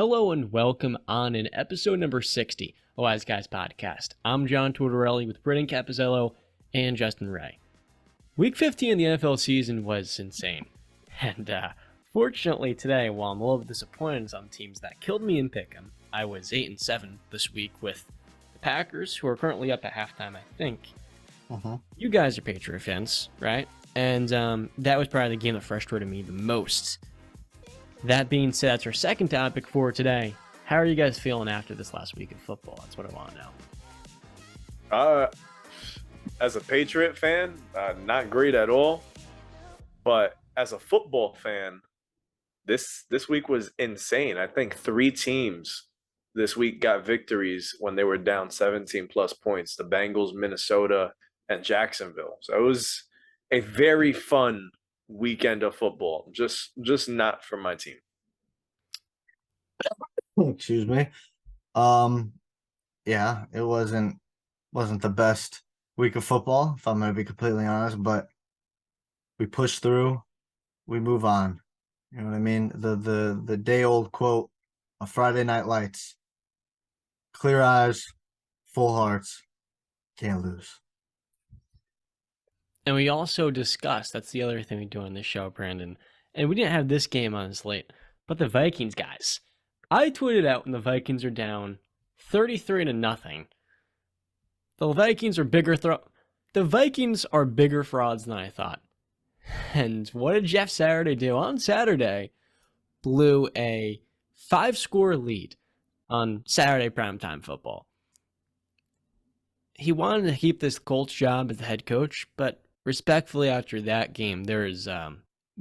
Hello and welcome on in episode number 60 of Wise Guys Podcast. I'm John Tortorelli with Britton Capizzello and Justin Ray. Week 15 of the NFL season was insane. And fortunately today, while I'm a little bit disappointed in some teams that killed me in Pick'em, I was 8-7 this week with the Packers, who are currently up at halftime, I think. You guys are Patriot fans, right? And that was probably the game that frustrated me the most. That being said, that's our second topic for today. How are you guys feeling after this last week of football? That's what I want to know. As a Patriot fan, not great at all. But as a football fan, this week was insane. I think 3 teams this week got victories when they were down 17 plus points: the Bengals, Minnesota, and Jacksonville. So it was a very fun weekend of football, just not for my team. Excuse me. Yeah, it wasn't the best week of football, if I'm going to be completely honest, but we push through, we move on. You know what I mean? The day old quote of Friday Night Lights: clear eyes, full hearts, can't lose. And we also discussed, that's the other thing we do on this show, Brandon, and we didn't have this game on slate, but the Vikings, guys. I tweeted out when the Vikings are down 33-0. The Vikings are bigger frauds than I thought. And what did Jeff Saturday do? On Saturday, blew a 5-score lead on Saturday primetime football. He wanted to keep this Colts job as the head coach, but respectfully, after that game, there is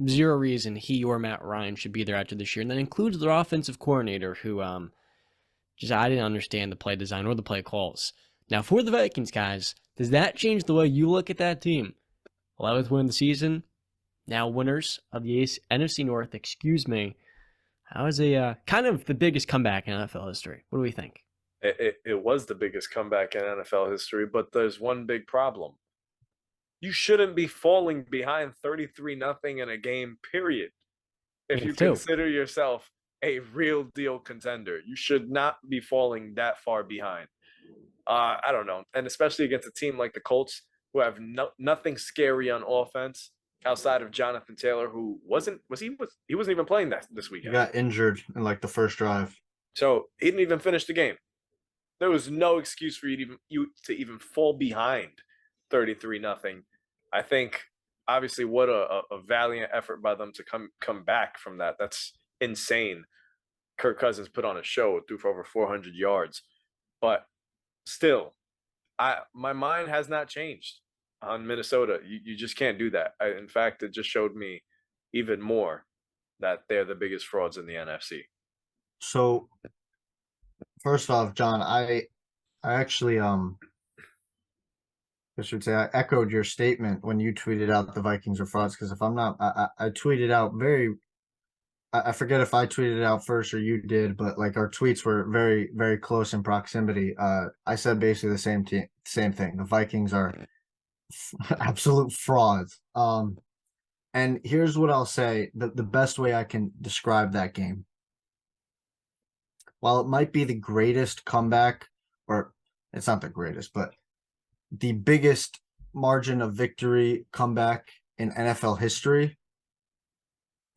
zero reason he or Matt Ryan should be there after this year. And that includes their offensive coordinator, who I didn't understand the play design or the play calls. Now, for the Vikings, guys, does that change the way you look at that team? 11th win of the season, now winners of the NFC North, That was a kind of the biggest comeback in NFL history. What do we think? It was the biggest comeback in NFL history, but there's one big problem. You shouldn't be falling behind 33-0 in a game, period. If you consider yourself a real deal contender, you should not be falling that far behind. I don't know. And especially against a team like the Colts, who have nothing scary on offense outside of Jonathan Taylor, who wasn't even playing this weekend. He got injured in the first drive. So he didn't even finish the game. There was no excuse for you to even fall behind 33-0. I think, obviously, what a valiant effort by them to come back from that. That's insane. Kirk Cousins put on a show, threw for over 400 yards. But still, my mind has not changed on Minnesota. You just can't do that. In fact, it just showed me even more that they're the biggest frauds in the NFC. So, first off, John, I actually I echoed your statement when you tweeted out the Vikings are frauds, because if I'm not, I tweeted out I forget if I tweeted it out first or you did, but our tweets were very, very close in proximity. I said basically the same thing. The Vikings are absolute frauds. And here's what I'll say: the best way I can describe that game. While it might be the greatest comeback, or it's not the greatest, but the biggest margin of victory comeback in NFL history,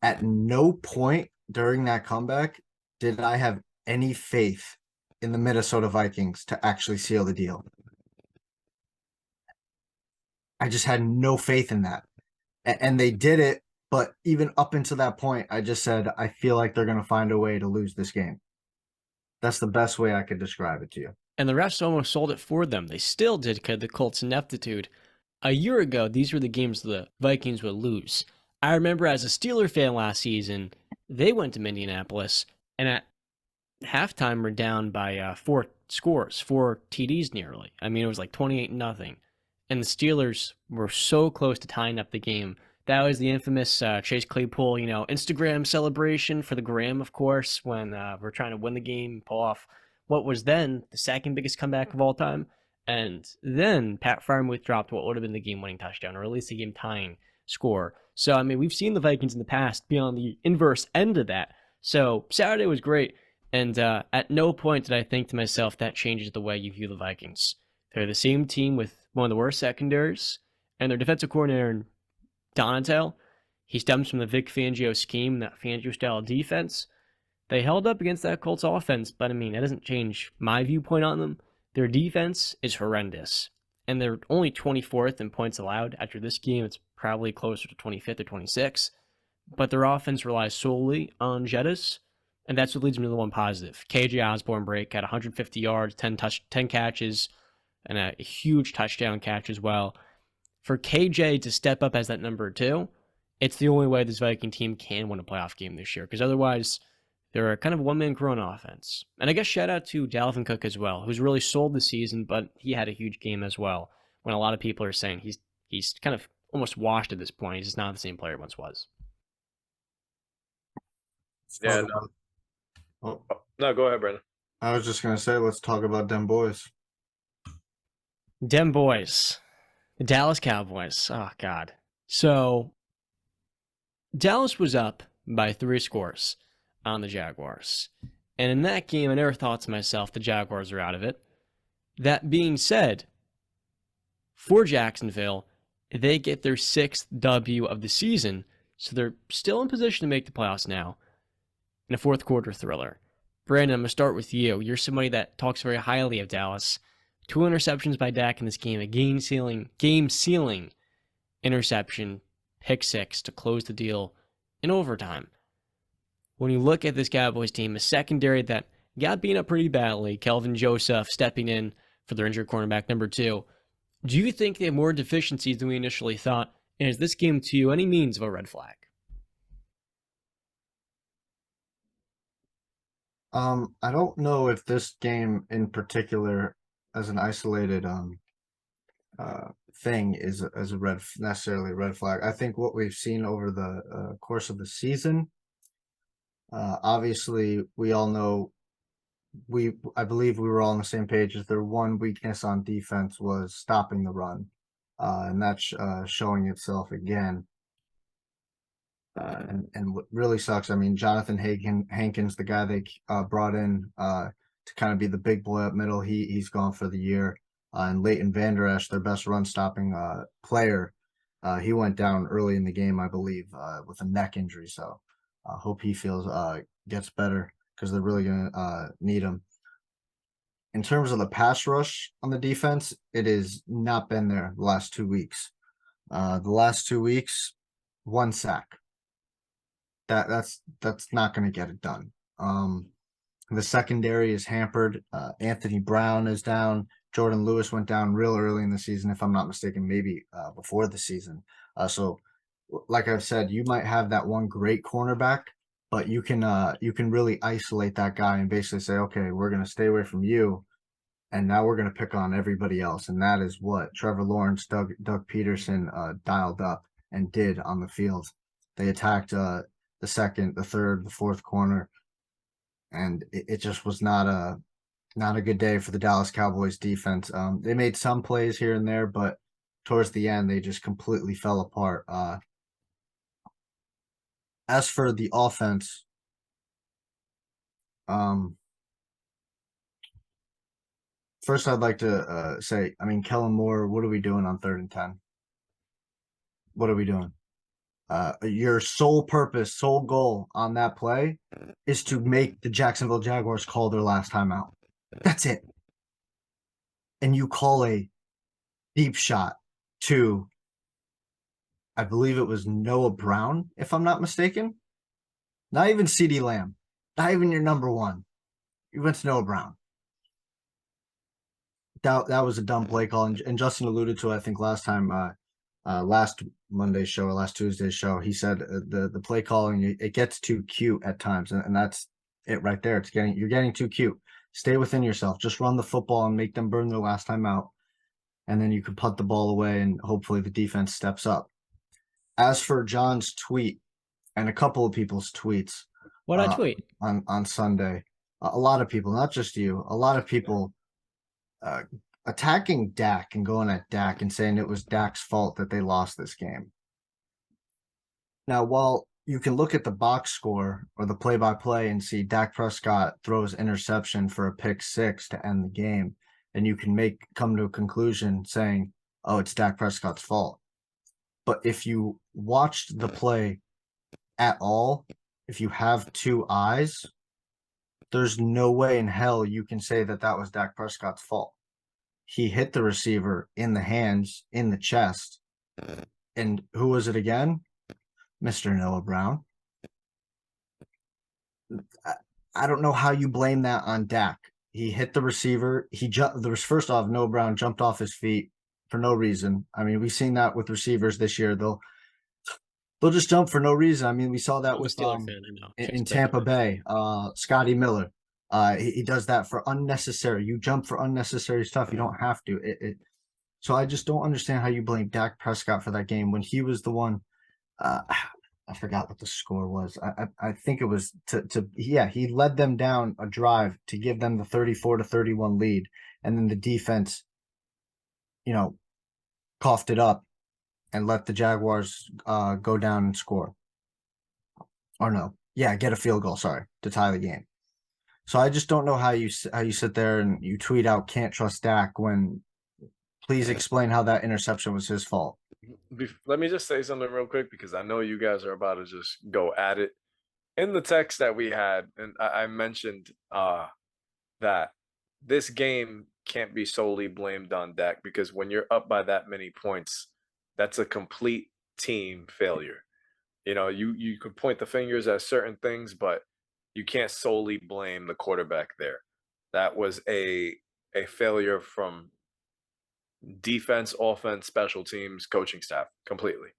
at no point during that comeback did I have any faith in the Minnesota Vikings to actually seal the deal. I just had no faith in that. And they did it, but even up until that point, I just said, I feel like they're going to find a way to lose this game. That's the best way I could describe it to you. And the refs almost sold it for them. They still did because of the Colts' ineptitude. A year ago, these were the games the Vikings would lose. I remember as a Steeler fan last season, they went to Indianapolis, and at halftime were down by 4 scores, 4 TDs nearly. I mean, it was 28-0. And the Steelers were so close to tying up the game. That was the infamous Chase Claypool, Instagram celebration for the gram, of course, when we're trying to win the game, pull off what was then the second biggest comeback of all time. And then Pat Freiermuth dropped what would have been the game-winning touchdown, or at least the game-tying score. So, we've seen the Vikings in the past be on the inverse end of that. So, Saturday was great. And at no point did I think to myself that changes the way you view the Vikings. They're the same team with one of the worst secondaries, and their defensive coordinator, Donatel, he stems from the Vic Fangio scheme, that Fangio style of defense. They held up against that Colts offense, but I mean, that doesn't change my viewpoint on them. Their defense is horrendous, and they're only 24th in points allowed. After this game, it's probably closer to 25th or 26th. But their offense relies solely on Jettis, and that's what leads me to the one positive. KJ Osborne break had 150 yards, 10 catches, and a huge touchdown catch as well. For KJ to step up as that number 2, it's the only way this Viking team can win a playoff game this year, because otherwise they're a kind of one-man crew on offense. And I guess shout out to Dalvin Cook as well, who's really sold the season, but he had a huge game as well, when a lot of people are saying he's kind of almost washed at this point. He's just not the same player he once was. Yeah. Oh, No, go ahead, Brandon. I was just gonna say, let's talk about them boys. Dem boys. The Dallas Cowboys. Oh, God. So, Dallas was up by 3 scores on the Jaguars. And in that game, I never thought to myself the Jaguars are out of it. That being said, for Jacksonville, they get their 6th W of the season, so they're still in position to make the playoffs now in a fourth quarter thriller. Brandon, I'm going to start with you. You're somebody that talks very highly of Dallas. 2 interceptions by Dak in this game, a game-sealing interception, pick 6 to close the deal in overtime. When you look at this Cowboys team, a secondary that got beaten up pretty badly, Kelvin Joseph stepping in for their injured cornerback number 2, do you think they have more deficiencies than we initially thought? And is this game to you any means of a red flag? I don't know if this game in particular, as an isolated thing, is as a necessarily a red flag. I think what we've seen over the course of the season, obviously, we all know I believe we were all on the same page. Is their one weakness on defense was stopping the run, and that's showing itself again. And what really sucks, I mean, Jonathan Hankins, the guy they brought in to kind of be the big boy up middle, he's gone for the year. And Leighton Vander Esch, their best run stopping player, he went down early in the game, I believe, with a neck injury. So I hope he gets better, because they're really going to need him. In terms of the pass rush on the defense, it has not been there the last 2 weeks. The last 2 weeks, 1 sack. That's not going to get it done. The secondary is hampered. Anthony Brown is down. Jordan Lewis went down real early in the season, if I'm not mistaken, maybe before the season. So, like I've said, you might have that one great cornerback, but you can really isolate that guy and basically say, okay, we're going to stay away from you, and now we're going to pick on everybody else, and that is what Trevor Lawrence, Doug Peterson dialed up and did on the field. They attacked the second, the third, the fourth corner, and it just was not a good day for the Dallas Cowboys defense. They made some plays here and there, but towards the end, they just completely fell apart. As for the offense, first I'd like to say, I mean, Kellen Moore, what are we doing on 3rd and 10? What are we doing? Your sole purpose, sole goal on that play is to make the Jacksonville Jaguars call their last timeout. That's it. And you call a deep shot to, I believe it was Noah Brown, if I'm not mistaken. Not even CeeDee Lamb. Not even your number 1. You went to Noah Brown. That was a dumb play call. And Justin alluded to it, I think, last Monday's show or last Tuesday's show. He said the play calling, it gets too cute at times, and that's it right there. You're getting too cute. Stay within yourself. Just run the football and make them burn their last time out, and then you can punt the ball away, and hopefully the defense steps up. As for John's tweet and a couple of people's tweets, What I tweet on Sunday, a lot of people, not just you, a lot of people attacking Dak and going at Dak and saying it was Dak's fault that they lost this game. Now, while you can look at the box score or the play-by-play and see Dak Prescott throws interception for a pick six to end the game, and you can come to a conclusion saying, "Oh, it's Dak Prescott's fault." But if you watched the play at all, if you have two eyes, there's no way in hell you can say that that was Dak Prescott's fault. He hit the receiver in the hands, in the chest, and who was it again? Mr. Noah Brown. I don't know how you blame that on Dak. He hit the receiver. He jumped. There was first off, Noah Brown jumped off his feet for no reason. I mean, we've seen that with receivers this year. They'll just jump for no reason. I mean, we saw that I'm a with Steeler fan, I know. in Tampa Bay. Scotty Miller. He does that for unnecessary. You jump for unnecessary stuff. You don't have to. So I just don't understand how you blame Dak Prescott for that game when he was the one. I forgot what the score was. I think it was he led them down a drive to give them the 34-31 lead, and then the defense, coughed it up and let the Jaguars go down and score. Or no, get a field goal. Sorry, to tie the game. So I just don't know how you sit there and you tweet out "can't trust Dak" when. Please explain how that interception was his fault. Let me just say something real quick because I know you guys are about to just go at it. In the text that we had, and I mentioned that this game can't be solely blamed on Dak because when you're up by that many points, that's a complete team failure. You could point the fingers at certain things, but you can't solely blame the quarterback there. That was a failure from defense, offense, special teams, coaching staff, completely.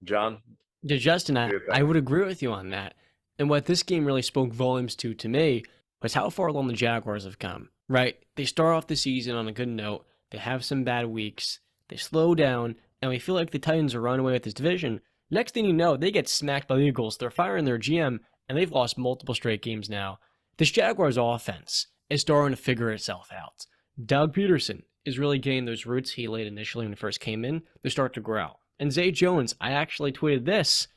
John? Yeah, Justin, I would agree with you on that. And what this game really spoke volumes to me was how far along the Jaguars have come, right? They start off the season on a good note. They have some bad weeks. They slow down, and we feel like the Titans are running away with this division. Next thing you know, they get smacked by the Eagles. They're firing their GM, and they've lost multiple straight games now. This Jaguars offense is starting to figure itself out. Doug Peterson is really getting those roots he laid initially when he first came in. They start to grow. And Zay Jones, I actually tweeted this,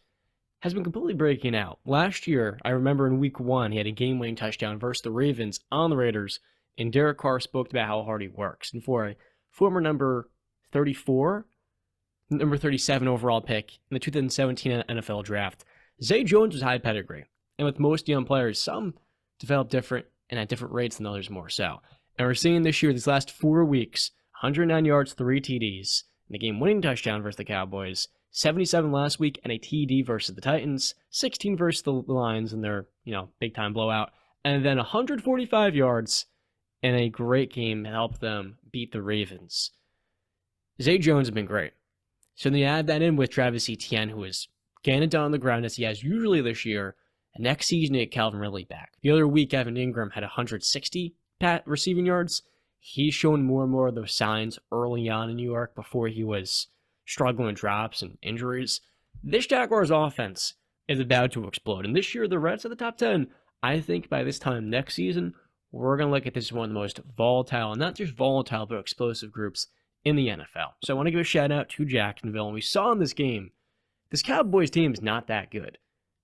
has been completely breaking out. Last year, I remember in week 1, he had a game-winning touchdown versus the Ravens on the Raiders, and Derek Carr spoke about how hard he works. And for a former number 34, number 37 overall pick in the 2017 NFL draft, Zay Jones was high pedigree. And with most young players, some develop different and at different rates than others more so. And we're seeing this year, these last 4 weeks, 109 yards, 3 TDs, and a game-winning touchdown versus the Cowboys, 77 last week, and a TD versus the Titans, 16 versus the Lions in their, big-time blowout, and then 145 yards in a great game to help them beat the Ravens. Zay Jones has been great. So then you add that in with Travis Etienne, who is getting it done on the ground as he has usually this year, and next season you get Calvin Ridley back. The other week, Evan Ingram had 160 receiving yards. He's shown more and more of those signs early on in New York before he was struggling with drops and injuries. This Jaguars offense is about to explode. And this year, the Reds are the top 10. I think by this time next season, we're going to look at this as one of the most volatile, and not just volatile, but explosive groups in the NFL. So I want to give a shout out to Jacksonville. And we saw in this game, this Cowboys team is not that good.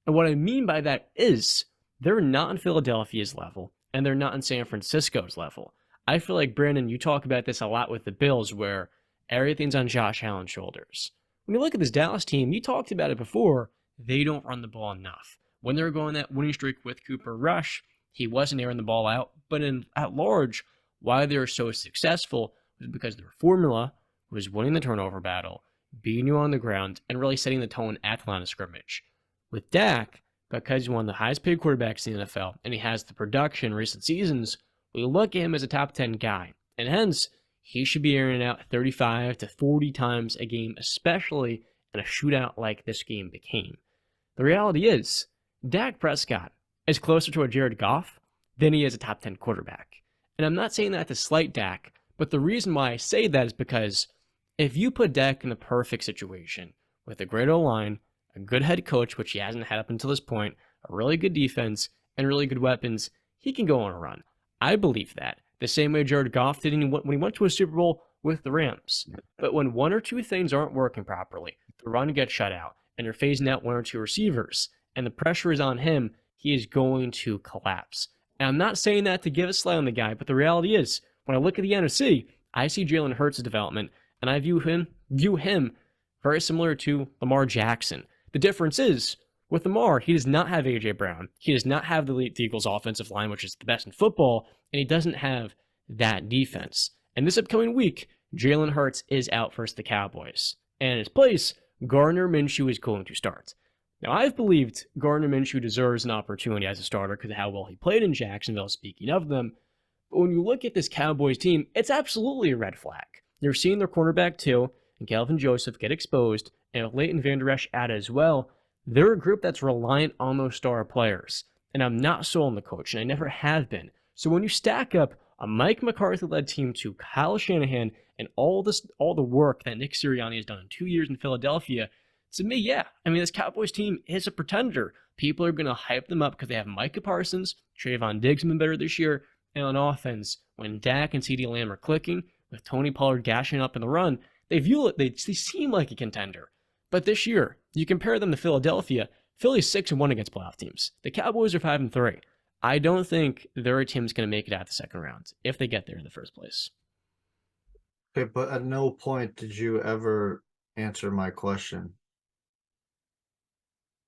And what I mean by that is they're not on Philadelphia's level, and they're not on San Francisco's level. I feel like, Brandon, you talk about this a lot with the Bills, where everything's on Josh Allen's shoulders. When you look at this Dallas team, you talked about it before, they don't run the ball enough. When they were going that winning streak with Cooper Rush, he wasn't airing the ball out, but at large, why they were so successful was because their formula was winning the turnover battle, beating you on the ground, and really setting the tone at the line of scrimmage. With Dak, because he's one of the highest paid quarterbacks in the NFL, and he has the production in recent seasons, we look at him as a top 10 guy, and hence, he should be airing it out 35 to 40 times a game, especially in a shootout like this game became. The reality is, Dak Prescott is closer to a Jared Goff than he is a top 10 quarterback. And I'm not saying that to slight Dak, but the reason why I say that is because if you put Dak in the perfect situation with a great O-line, a good head coach, which he hasn't had up until this point, a really good defense, and really good weapons, he can go on a run. I believe that. The same way Jared Goff did when he went to a Super Bowl with the Rams. But when one or two things aren't working properly, the run gets shut out. and you're phasing out one or two receivers, and the pressure is on him, he is going to collapse. And I'm not saying that to give a slight on the guy, but the reality is, when I look at the NFC, I see Jalen Hurts' development, and I view him very similar to Lamar Jackson. The difference is, with Lamar, he does not have A.J. Brown. He does not have the Eagles' offensive line, which is the best in football, and he doesn't have that defense. And this upcoming week, Jalen Hurts is out versus the Cowboys. And in his place, Gardner Minshew is going to start. Now, I've believed Gardner Minshew deserves an opportunity as a starter because of how well he played in Jacksonville, speaking of them. But when you look at this Cowboys team, it's absolutely a red flag. You're seeing their cornerback, too, and Calvin Joseph get exposed, and with Leighton Vander Esch out as well. They're a group that's reliant on those star players. And I'm not sold on the coach, and I never have been. So when you stack up a Mike McCarthy-led team to Kyle Shanahan and all the work that Nick Sirianni has done in 2 years in Philadelphia, to me, yeah. I mean, this Cowboys team is a pretender. People are going to hype them up because they have Micah Parsons, Trayvon Diggs have been better this year, and on offense, when Dak and CeeDee Lamb are clicking, with Tony Pollard gashing up in the run, they seem like a contender. But this year, you compare them to Philadelphia, Philly's 6-1 against playoff teams. The Cowboys are 5-3. I don't think their team's going to make it out the second round if they get there in the first place. Okay, but at no point did you ever answer my question.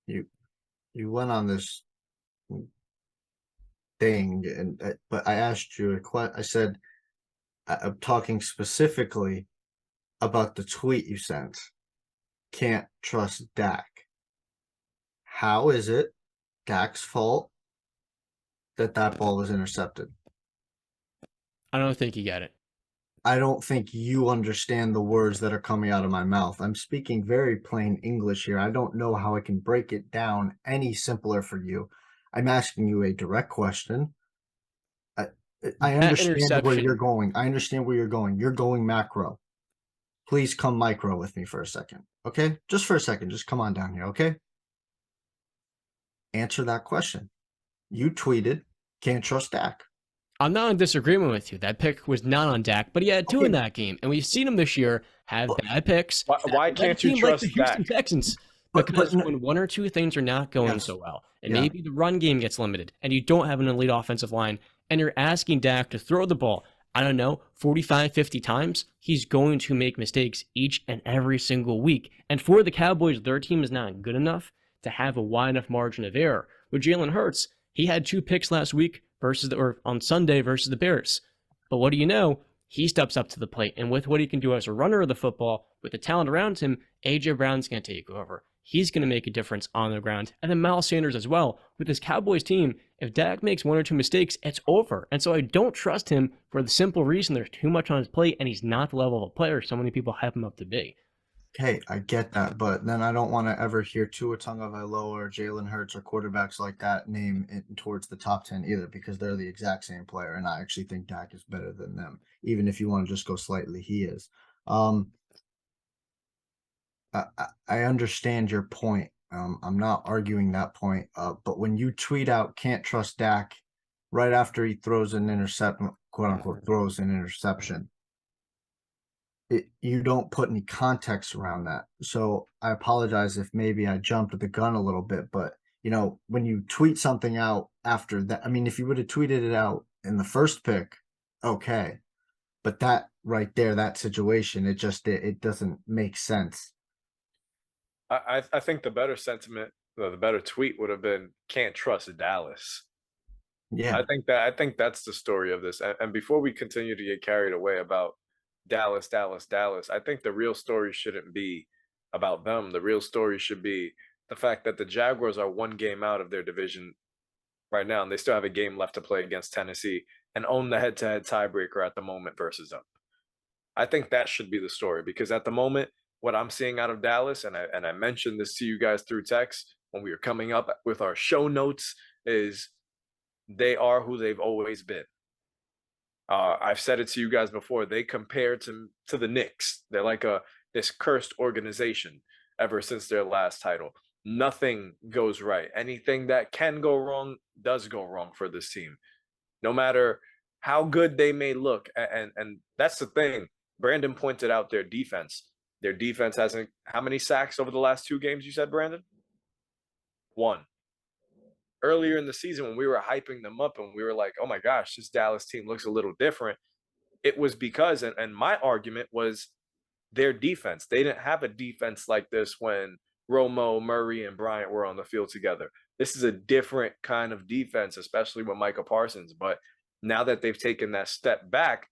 You went on this thing, but I asked you a question. I said, I'm talking specifically about the tweet you sent. Can't trust Dak. How is it Dak's fault that ball was intercepted? I don't think you get it. I don't think you understand the words that are coming out of my mouth. I'm speaking very plain English here. I don't know how I can break it down any simpler for you. I'm asking you a direct question. I understand where you're going. You're going macro. Please come micro with me for a second. Okay? Just for a second. Just come on down here. Okay? Answer that question. You tweeted, can't trust Dak. I'm not in disagreement with you. That pick was not on Dak, but he had two in that game. And we've seen him this year have bad picks. Why can't you trust like the Houston Dak? Texans? Because when one or two things are not going so well, and maybe the run game gets limited, and you don't have an elite offensive line, and you're asking Dak to throw the ball, I don't know, 45, 50 times, he's going to make mistakes each and every single week. And for the Cowboys, their team is not good enough to have a wide enough margin of error. With Jalen Hurts, he had 2 picks last week on Sunday versus the Bears. But what do you know? He steps up to the plate, and with what he can do as a runner of the football, with the talent around him, A.J. Brown's going to take over. He's going to make a difference on the ground. And then Miles Sanders as well. With this Cowboys team, if Dak makes 1 or 2 mistakes, it's over. And so I don't trust him for the simple reason there's too much on his plate, and he's not the level of player so many people hype him up to be. Okay, I get that, but then I don't want to ever hear Tua Tagovailoa or Jalen Hurts or quarterbacks like that name towards the top 10 either, because they're the exact same player, and I actually think Dak is better than them. Even if you want to just go slightly, he is. I understand your point. I'm not arguing that point. But when you tweet out "can't trust Dak" right after he throws an interception, quote unquote, throws an interception, you don't put any context around that. So I apologize if maybe I jumped the gun a little bit, but when you tweet something out after that, I mean, if you would have tweeted it out in the first pick, okay, but that right there, that situation, it doesn't make sense. I think the better sentiment, the better tweet would have been "can't trust Dallas." Yeah, I think that's the story of this. And before we continue to get carried away about Dallas, I think the real story shouldn't be about them. The real story should be the fact that the Jaguars are 1 game out of their division right now, and they still have a game left to play against Tennessee and own the head-to-head tiebreaker at the moment versus them. I think that should be the story, because at the moment, what I'm seeing out of Dallas, and I mentioned this to you guys through text when we were coming up with our show notes, is they are who they've always been. I've said it to you guys before. They compare to the Knicks. They're like this cursed organization ever since their last title. Nothing goes right. Anything that can go wrong does go wrong for this team, no matter how good they may look. And that's the thing. Brandon pointed out their defense. Their defense hasn't. How many sacks over the last 2 games? You said, Brandon? 1. Earlier in the season, when we were hyping them up and we were like, "Oh my gosh, this Dallas team looks a little different," it was because, and my argument was their defense. They didn't have a defense like this when Romo, Murray, and Bryant were on the field together. This is a different kind of defense, especially with Micah Parsons. But now that they've taken that step back,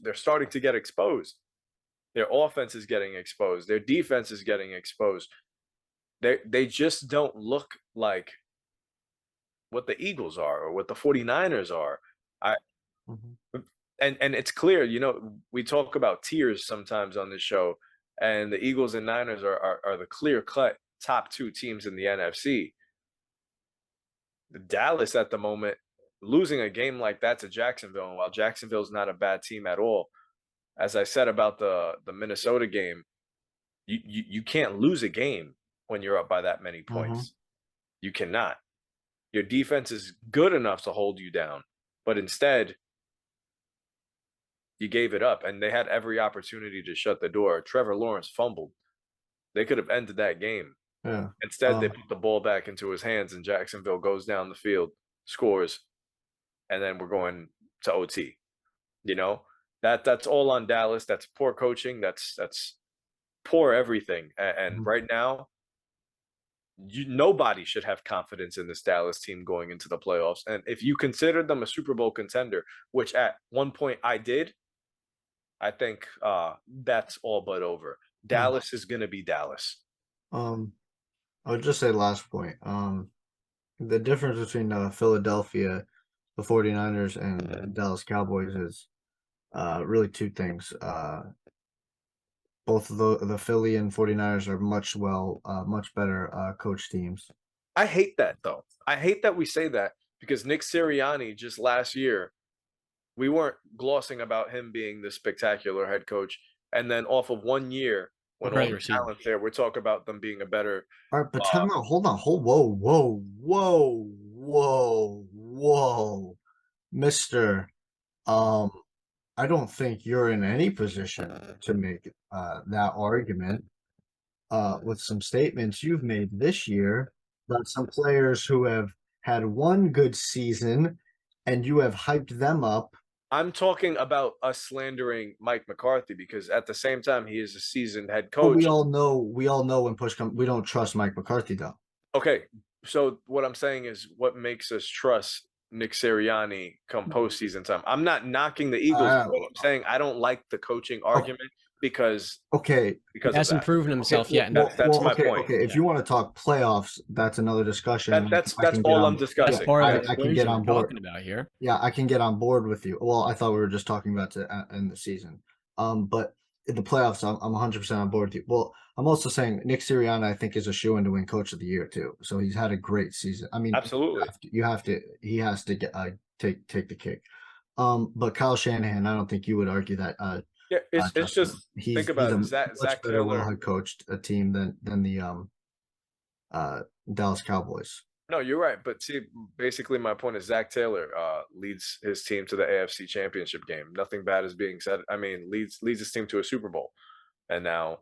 they're starting to get exposed. Their offense is getting exposed. Their defense is getting exposed. They just don't look like what the Eagles are or what the 49ers are. I Mhm. and it's clear, we talk about tiers sometimes on this show, and the Eagles and Niners are the clear-cut top 2 teams in the NFC. The Dallas at the moment, losing a game like that to Jacksonville, and while Jacksonville's not a bad team at all, as I said about the Minnesota game, you can't lose a game when you're up by that many points. You cannot. Your defense is good enough to hold you down, but instead, you gave it up, and they had every opportunity to shut the door. Trevor Lawrence fumbled. They could have ended that game. Yeah. Instead, they put the ball back into his hands, and Jacksonville goes down the field, scores, and then we're going to OT. That's all on Dallas. That's poor coaching. That's poor everything. And right now, nobody should have confidence in this Dallas team going into the playoffs. And if you consider them a Super Bowl contender, which at one point I did, I think that's all but over. Dallas is going to be Dallas. I would just say last point. The difference between Philadelphia, the 49ers, and the Dallas Cowboys is really 2 things. Both of the Philly and 49ers are much better coach teams. I hate that, though. I hate that we say that because Nick Sirianni just last year, we weren't glossing about him being the spectacular head coach. And then off of 1 year, when all the talent there, we're talking about them being a better. All right, but time out. Hold on. Whoa, Mister. I don't think you're in any position to make that argument with some statements you've made this year about some players who have had 1 good season and you have hyped them up. I'm talking about us slandering Mike McCarthy because at the same time, he is a seasoned head But coach. we all know when push comes, we don't trust Mike McCarthy, though. Okay, so what I'm saying is what makes us trust Nick Sirianni come postseason time. I'm not knocking the Eagles. I'm saying I don't like the coaching argument because he hasn't proven himself yet. That's my point. Okay, if you want to talk playoffs, that's another discussion. That's all I'm discussing. I can get on board. Talking about here. Yeah, I can get on board with you. Well, I thought we were just talking about to end the season. But in the playoffs, I'm 100% on board with you. Well, I'm also saying Nick Sirianni, I think, is a shoo-in to win Coach of the Year too. So he's had a great season. I mean, absolutely, he has to get take the cake. But Kyle Shanahan, I don't think you would argue that. Yeah, it's just think about it. Zach Taylor head coached a team than the Dallas Cowboys. No, you're right. But see, basically my point is Zach Taylor leads his team to the AFC Championship game. Nothing bad is being said. I mean, leads his team to a Super Bowl, and now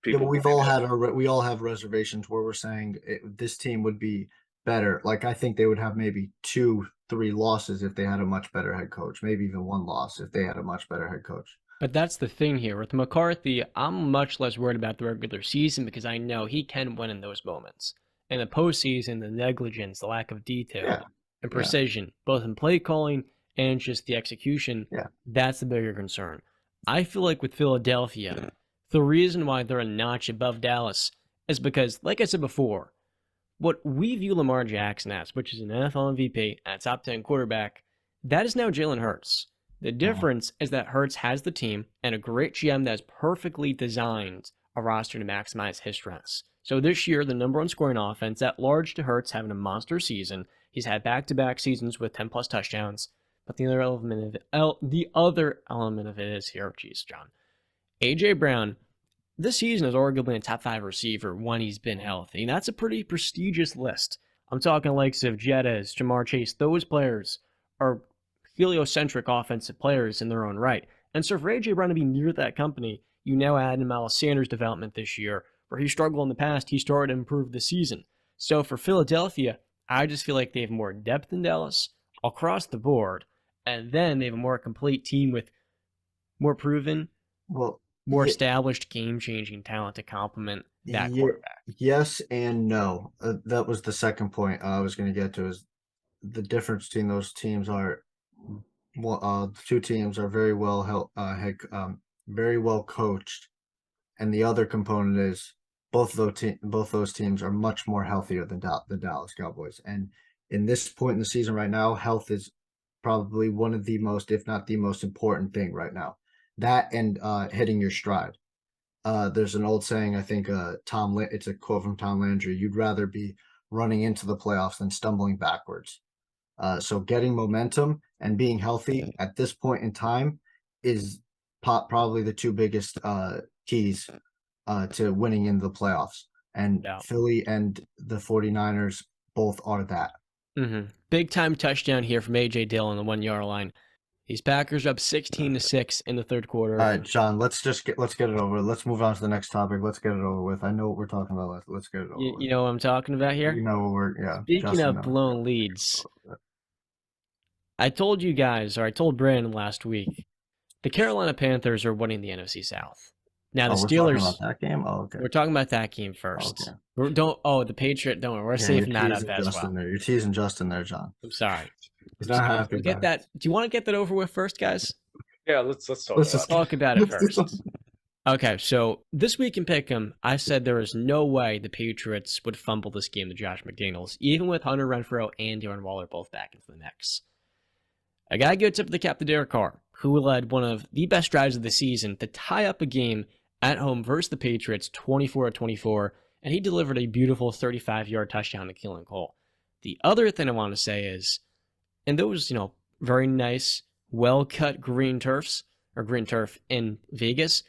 people. Yeah, we all have reservations where we're saying this team would be better. Like I think they would have maybe 2-3 losses if they had a much better head coach. Maybe even 1 loss if they had a much better head coach. But that's the thing here. With McCarthy, I'm much less worried about the regular season because I know he can win in those moments. In the postseason, the negligence, the lack of detail and precision, both in play calling and just the execution, that's the bigger concern. I feel like with Philadelphia, the reason why they're a notch above Dallas is because, like I said before, what we view Lamar Jackson as, which is an NFL MVP and a top 10 quarterback, that is now Jalen Hurts. The difference is that Hurts has the team and a great GM that has perfectly designed a roster to maximize his strengths. So this year, the number 1 scoring offense at large to Hurts having a monster season. He's had back-to-back seasons with 10-plus touchdowns. But the other element of it is here, geez, John. A.J. Brown, this season is arguably a top 5 receiver when he's been healthy. And that's a pretty prestigious list. I'm talking likes of Jettas, Jamar Chase. Those players are heliocentric offensive players in their own right. And so for AJ Brown to be near that company, you now add in Miles Sanders' development this year, where he struggled in the past, he started to improve this season. So for Philadelphia, I just feel like they have more depth than Dallas across the board, and then they have a more complete team with more proven, Well, more established game-changing talent to complement that yeah, quarterback. yes and no. That was the second point I was going to get to. Is the difference between those teams are, well, the two teams are very well very well coached, and the other component is both those teams are much more healthier than the Dallas Cowboys. And in this point in the season right now, health is probably one of the most, if not the most important thing right now. That and hitting your stride. There's an old saying, I think it's a quote from Tom Landry, you'd rather be running into the playoffs than stumbling backwards. So getting momentum and being healthy at this point in time is probably the two biggest keys to winning in the playoffs. And Yeah. Philly and the 49ers both are that. Big time touchdown here from AJ Dillon on the 1 yard line. These Packers are up 16-6 in the third quarter. All right, John, let's get it over. Let's move on to the next topic. Let's get it over with. I know what we're talking about. Let's get it over with. You know what I'm talking about here? You know what Speaking Justin of blown leads, I told you guys, or I told Brandon last week, the Carolina Panthers are winning the NFC South. Now the we're talking Steelers. about that game. Oh, okay. We're talking about that game first. Okay. The Patriot. Don't worry, we're saving that up as well. You're teasing Justin there, John. I'm sorry. He's not happy. Get that. Do you want to get that over with first, guys? Yeah, let's talk about it first. Okay, so this week in Pick'em, I said there was no way the Patriots would fumble this game to Josh McDaniels, even with Hunter Renfrow and Darren Waller both back into the mix. I gotta give a tip of the cap to Derek Carr, who led one of the best drives of the season to tie up a game at home versus the Patriots 24-24, and he delivered a beautiful 35-yard touchdown to Keelan Cole. The other thing I want to say is, in those, very nice, well-cut green turf in Vegas,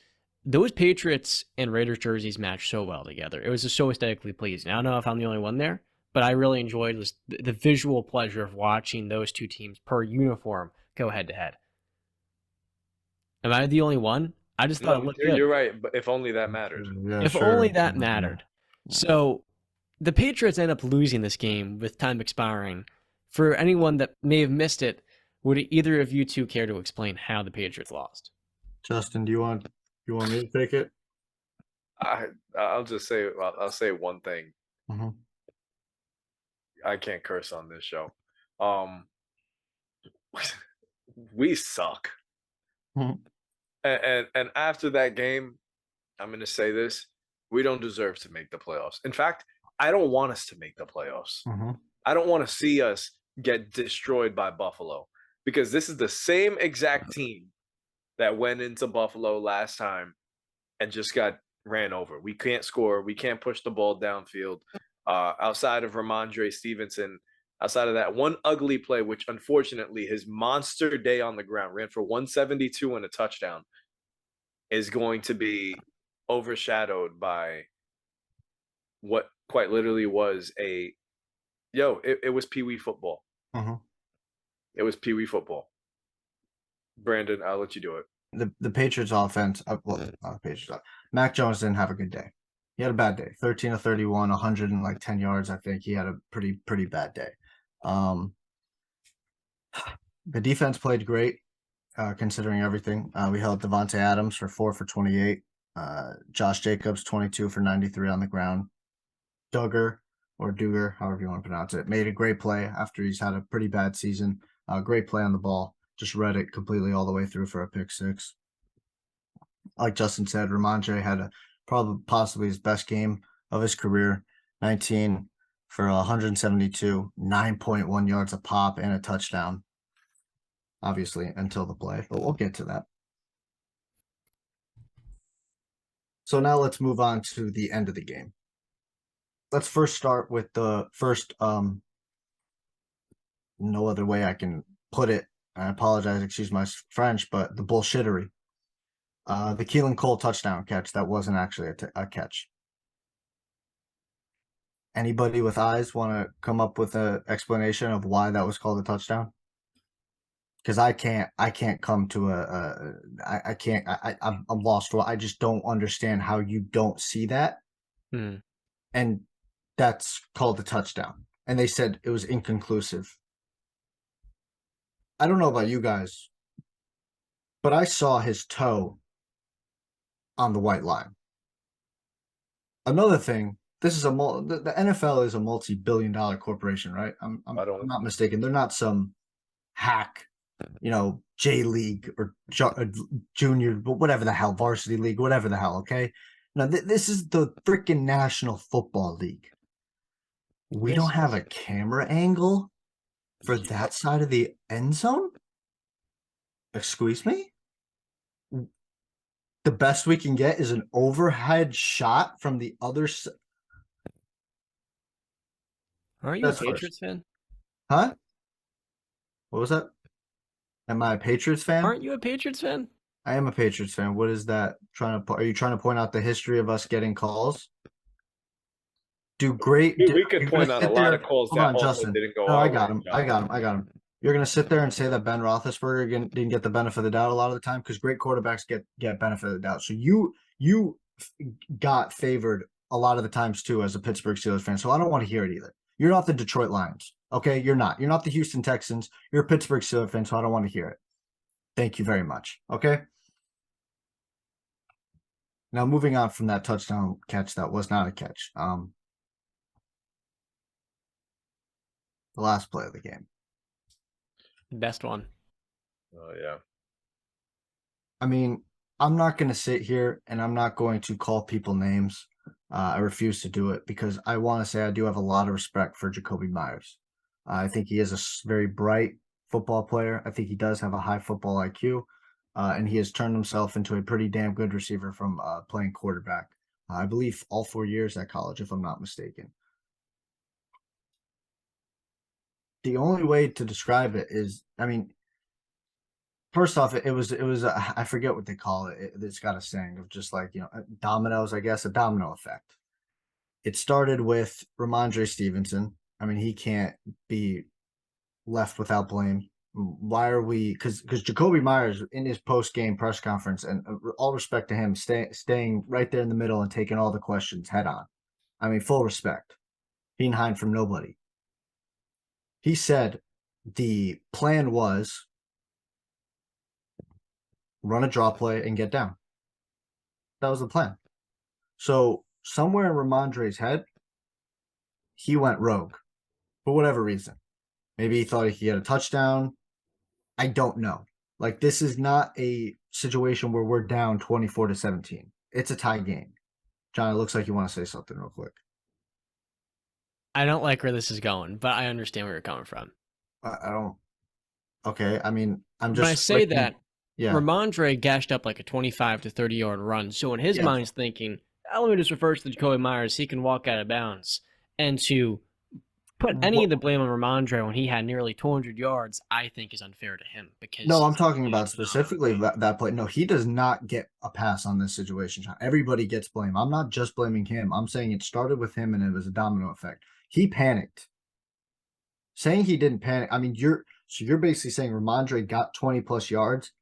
those Patriots and Raiders jerseys match so well together. It was just so aesthetically pleasing. I don't know if I'm the only one there, but I really enjoyed the visual pleasure of watching those two teams per uniform go head-to-head. Am I the only one? I just thought it looked good. You're right, but if only that mattered. Yeah, if only that mattered. Yeah. So the Patriots end up losing this game with time expiring. For anyone that may have missed it, would either of you two care to explain how the Patriots lost? Justin, do you want me to take it? I'll just say I'll say one thing. Mm-hmm. I can't curse on this show. We suck. Mm-hmm. And after that game, I'm going to say this: we don't deserve to make the playoffs. In fact, I don't want us to make the playoffs. Mm-hmm. I don't want to see us get destroyed by Buffalo, because this is the same exact team that went into Buffalo last time and just got ran over. We can't score. We can't push the ball downfield. Outside of Ramondre Stevenson, outside of that one ugly play, which unfortunately his monster day on the ground, ran for 172 and a touchdown, is going to be overshadowed by what quite literally was it was Pee Wee football. Mm-hmm. It was Pee Wee football. Brandon, I'll let you do it. The Patriots offense, Mac Jones didn't have a good day. He had a bad day. 13 of 31, 110 yards. I think he had a pretty bad day. The defense played great, considering everything. We held Devontae Adams for 4 for 28. Josh Jacobs 22 for 93 on the ground. Duggar, however you want to pronounce it, made a great play after he's had a pretty bad season. Great play on the ball. Just read it completely all the way through for a pick six. Like Justin said, Ramondre had possibly his best game of his career. 19 for 172, 9.1 yards a pop, and a touchdown. Obviously, until the play, but we'll get to that. So now let's move on to the end of the game. Let's first start with the first, no other way I can put it. I apologize, excuse my French, but the bullshittery. The Keelan Cole touchdown catch, that wasn't actually a catch. Anybody with eyes want to come up with an explanation of why that was called a touchdown? because I can't come to I can't I'm lost for I just don't understand how you don't see that, Hmm. and that's called a touchdown. And they said it was inconclusive. I don't know about you guys, but I saw his toe on the white line. Another thing, this is the NFL is a multi-billion-dollar corporation, right? I I'm don't. not mistaken. They're not some hack, J League or junior, but whatever the hell, varsity league, whatever the hell. Okay, now this is the freaking National Football League. We don't Yes. have a camera angle for that side of the end zone. Excuse me. The best we can get is an overhead shot from the other side. Aren't you a That's first, Patriots fan? huh? What was that? Am I a Patriots fan? Aren't you a Patriots fan? I am a Patriots fan. What is that trying to? Are you trying to point out the history of us getting calls? Do great. We could You're gonna point out a sit lot of there. calls Hold that on, also Justin. didn't go No, I our got way, him. I John. got him. I got him. You're gonna sit there and say that Ben Roethlisberger didn't get the benefit of the doubt a lot of the time because great quarterbacks get benefit of the doubt. So you got favored a lot of the times too as a Pittsburgh Steelers fan. So I don't want to hear it either. You're not the Detroit Lions. Okay, you're not. You're not the Houston Texans. You're a Pittsburgh Steelers fan. So I don't want to hear it. Thank you very much. Okay. Now moving on from that touchdown catch that was not a catch. The last play of the game. Best one. Oh yeah. I mean, I'm not going to sit here and I'm not going to call people names. I refuse to do it because I want to say I do have a lot of respect for Jacoby Myers. I think he is a very bright football player. I think he does have a high football IQ, and he has turned himself into a pretty damn good receiver from playing quarterback. I believe all 4 years at college, if I'm not mistaken. The only way to describe it is, I mean, first off, it was I forget what they call it. It's got a saying of just like dominoes. I guess a domino effect. It started with Ramondre Stevenson. I mean, he can't be left without blame. Why are we? Because Jacoby Myers in his post game press conference, and all respect to him, staying right there in the middle and taking all the questions head on. I mean, full respect. He didn't hide from nobody. He said the plan was run a draw play and get down. That was the plan. So somewhere in Ramondre's head, he went rogue for whatever reason. Maybe he thought he could get a touchdown. I don't know. Like this is not a situation where we're down 24-17. It's a tie game. John, it looks like you want to say something real quick. I don't like where this is going, but I understand where you're coming from. I don't. Okay, I mean, I'm When I just say that, yeah, Ramondre gashed up like a 25 to 30-yard run. So in his yeah. mind, he's thinking, let me just reverse to Jacoby Myers. He can walk out of bounds. And to put any of the blame on Ramondre when he had nearly 200 yards, I think is unfair to him No, because I'm talking about specifically that play. No, he does not get a pass on this situation, John. Everybody gets blame. I'm not just blaming him. I'm saying it started with him and it was a domino effect. He panicked. Saying he didn't panic, I mean, you're basically saying Ramondre got 20 plus yards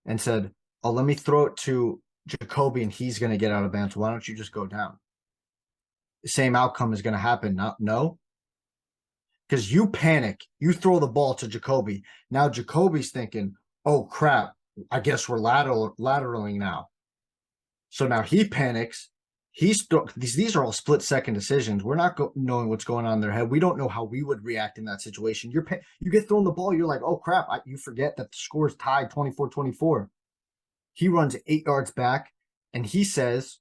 and said, "Oh, let me throw it to Jacoby and he's going to get out of bounds. Why don't you just go down?" The same outcome is going to happen. Not no, because you panic, you throw the ball to Jacoby. Now Jacoby's thinking, "Oh crap, I guess we're lateraling now." So now he panics. These are all split second decisions. We're not knowing what's going on in their head. We don't know how we would react in that situation. You get thrown the ball. You're like, oh crap. You forget that the score is tied 24-24. He runs 8 yards back and he says,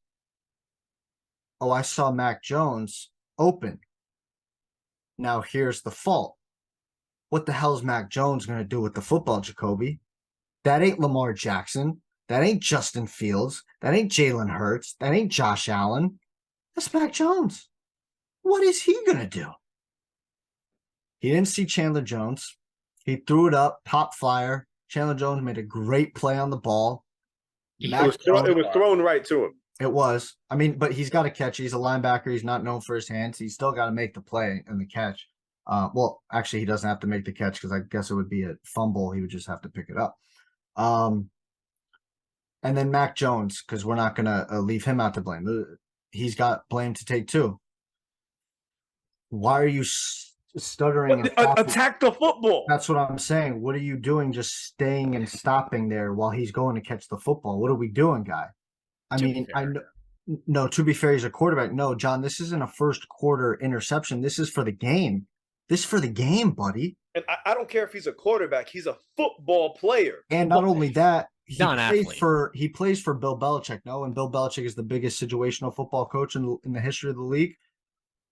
oh, I saw Mac Jones open. Now here's the fault. What the hell is Mac Jones going to do with the football, Jacoby? That ain't Lamar Jackson. That ain't Justin Fields. That ain't Jalen Hurts. That ain't Josh Allen. That's Mac Jones. What is he going to do? He didn't see Chandler Jones. He threw it up, pop flyer. Chandler Jones made a great play on the ball. It was thrown right to him. It was. I mean, but he's got to catch. He's a linebacker. He's not known for his hands. He's still got to make the play and the catch. Well, actually, he doesn't have to make the catch because I guess it would be a fumble. He would just have to pick it up. And then Mac Jones, because we're not going to leave him out to blame. He's got blame to take too. Why are you stuttering and stopping? Attack the football. That's what I'm saying. What are you doing just staying and stopping there while he's going to catch the football? What are we doing, guy? I mean, I know. No, to be fair, he's a quarterback. No, John, this isn't a first quarter interception. This is for the game. This is for the game, buddy. And I don't care if he's a quarterback. He's a football player. And not only that, he Non-athlete. plays for Bill Belichick. No, and Bill Belichick is the biggest situational football coach in the history of the league.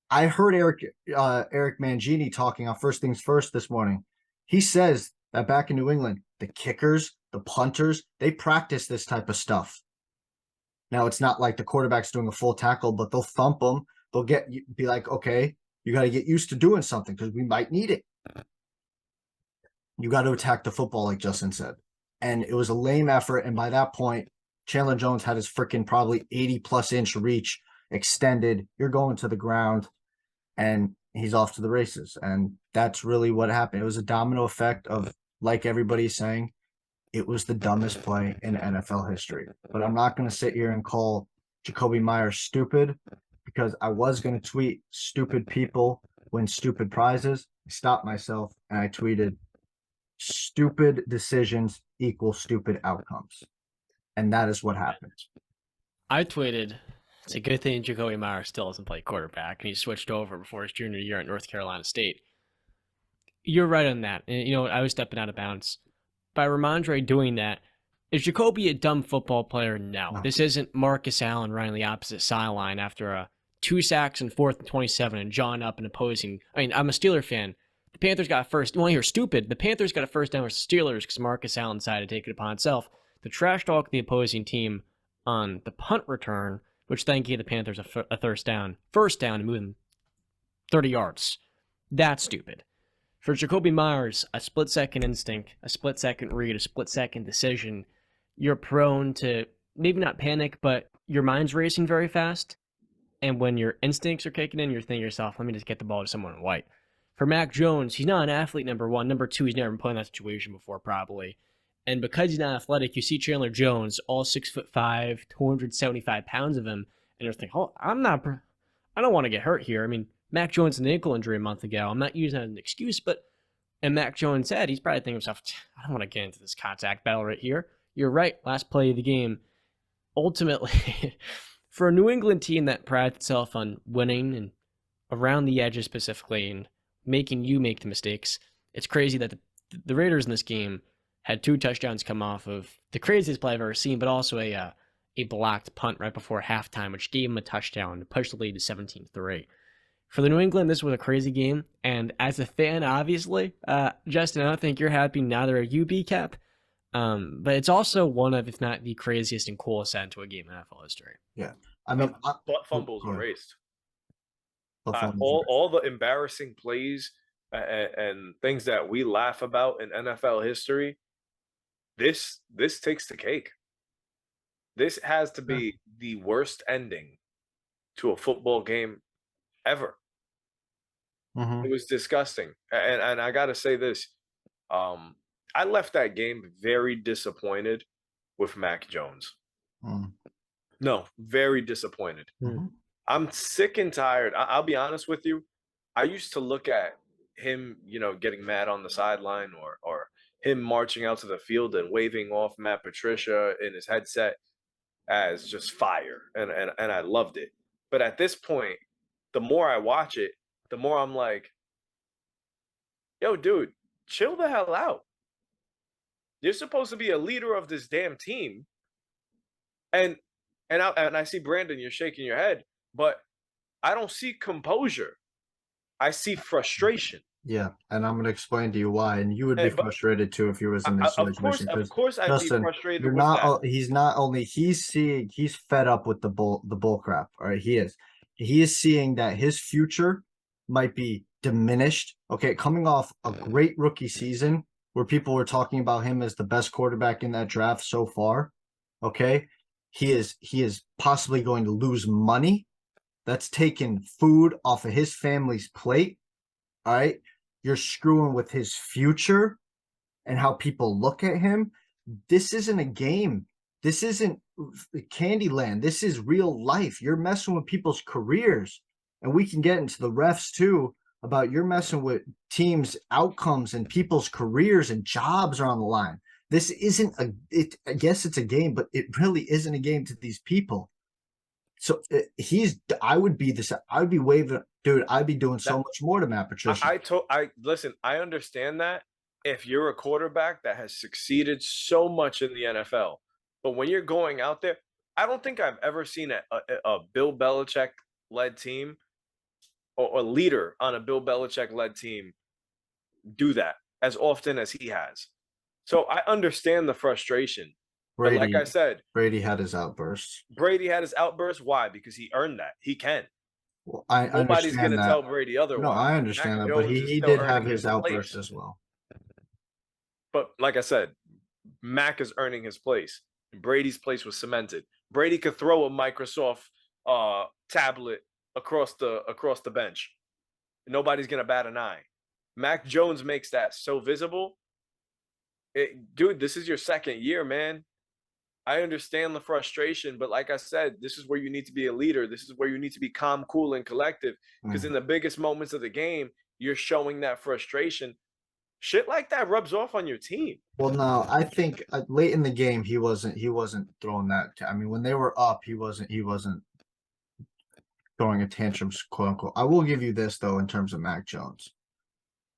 I heard Eric Mangini talking on First Things First this morning. He says that back in New England, the kickers, the punters, they practice this type of stuff. Now, it's not like the quarterback's doing a full tackle, but they'll thump them. They'll be like, okay, you got to get used to doing something because we might need it. You got to attack the football, like Justin said. And it was a lame effort. And by that point, Chandler Jones had his freaking probably 80-plus inch reach extended. You're going to the ground, and he's off to the races. And that's really what happened. It was a domino effect of, like everybody's saying, it was the dumbest play in NFL history. But I'm not going to sit here and call Jacoby Myers stupid because I was going to tweet stupid people win stupid prizes. I stopped myself and I tweeted stupid decisions equal stupid outcomes. And that is what happened. I tweeted, it's a good thing Jacoby Myers still doesn't play quarterback, and he switched over before his junior year at North Carolina State. You're right on that. And, you know, I was stepping out of bounds. By Ramondre doing that, is Jacoby a dumb football player? No. This isn't Marcus Allen running the opposite sideline after a 2 sacks and 4th and 27 and jawing up an opposing. I mean, I'm a Steeler fan. The Panthers got first. You want to hear stupid? The Panthers got a first down versus Steelers because Marcus Allen decided to take it upon himself to trash talk the opposing team on the punt return, which then gave the Panthers a first down and moved them 30 yards. That's stupid. For Jacoby Myers, a split-second instinct, a split-second read, a split-second decision, you're prone to maybe not panic, but your mind's racing very fast. And when your instincts are kicking in, you're thinking to yourself, let me just get the ball to someone white. For Mac Jones, he's not an athlete, number one. Number two, he's never been put in that situation before, probably. And because he's not athletic, you see Chandler Jones, all 6'5", 275 pounds of him, and you're thinking, oh, I don't want to get hurt here. I mean, Mac Jones had an ankle injury a month ago. I'm not using that as an excuse, but and Mac Jones said he's probably thinking to himself, I don't want to get into this contact battle right here. You're right. Last play of the game. Ultimately, for a New England team that prides itself on winning and around the edges specifically and making you make the mistakes, it's crazy that the Raiders in this game had 2 touchdowns come off of the craziest play I've ever seen, but also a blocked punt right before halftime, which gave him a touchdown to push the lead to 17-3. For the New England, this was a crazy game, and as a fan, obviously, Justin, I don't think you're happy neither are you, B-Cap, but it's also one of, if not the craziest and coolest end to a game in NFL history. Yeah, I mean, but fumbles erased. All the embarrassing plays and things that we laugh about in NFL history, this takes the cake. This has to be the worst ending to a football game ever. Mm-hmm. It was disgusting. And I got to say this. I left that game very disappointed with Mac Jones. Mm. No, very disappointed. Mm-hmm. I'm sick and tired. I'll be honest with you. I used to look at him, getting mad on the sideline or him marching out to the field and waving off Matt Patricia in his headset as just fire. And I loved it. But at this point, the more I watch it, the more I'm like, yo, dude, chill the hell out. You're supposed to be a leader of this damn team. And I see, Brandon, you're shaking your head, but I don't see composure. I see frustration. Yeah, and I'm going to explain to you why. And you would be frustrated too if you was in this situation. Of course, I'd be frustrated. You're not. He's not only. He's fed up with the bull crap. All right, he is. He is seeing that his future might be diminished. Okay, coming off a great rookie season where people were talking about him as the best quarterback in that draft so far. Okay, he is possibly going to lose money. That's taken food off of his family's plate. All right. You're screwing with his future and how people look at him. This isn't a game. This isn't Candyland. This is real life. You're messing with people's careers. And we can get into the refs too about you're messing with teams' outcomes and people's careers and jobs are on the line. This isn't I guess it's a game, but it really isn't a game to these people. So I would be waving, dude. I'd be doing so much more to Matt Patricia. Listen, I understand that if you're a quarterback that has succeeded so much in the NFL, but when you're going out there, I don't think I've ever seen a Bill Belichick led team or a leader on a Bill Belichick led team do that as often as he has. So I understand the frustration. But like I said, Brady had his outbursts. Brady had his outburst. Why? Because he earned that. He can. Well, I Nobody's going understand to that. tell Brady No, otherwise. I Mac understand that, but Jones is he still did have earning his outbursts place. as well. But like I said, Mac is earning his place. Brady's place was cemented. Brady could throw a Microsoft tablet across the bench. Nobody's gonna bat an eye. Mac Jones makes that so visible. Dude, this is your second year, man. I understand the frustration, but like I said, this is where you need to be a leader. This is where you need to be calm, cool, and collective. Because in the biggest moments of the game, you're showing that frustration. Shit like that rubs off on your team. Well, no, I think late in the game he wasn't throwing that. I mean, when they were up, he wasn't throwing a tantrum, quote unquote. I will give you this though, in terms of Mac Jones.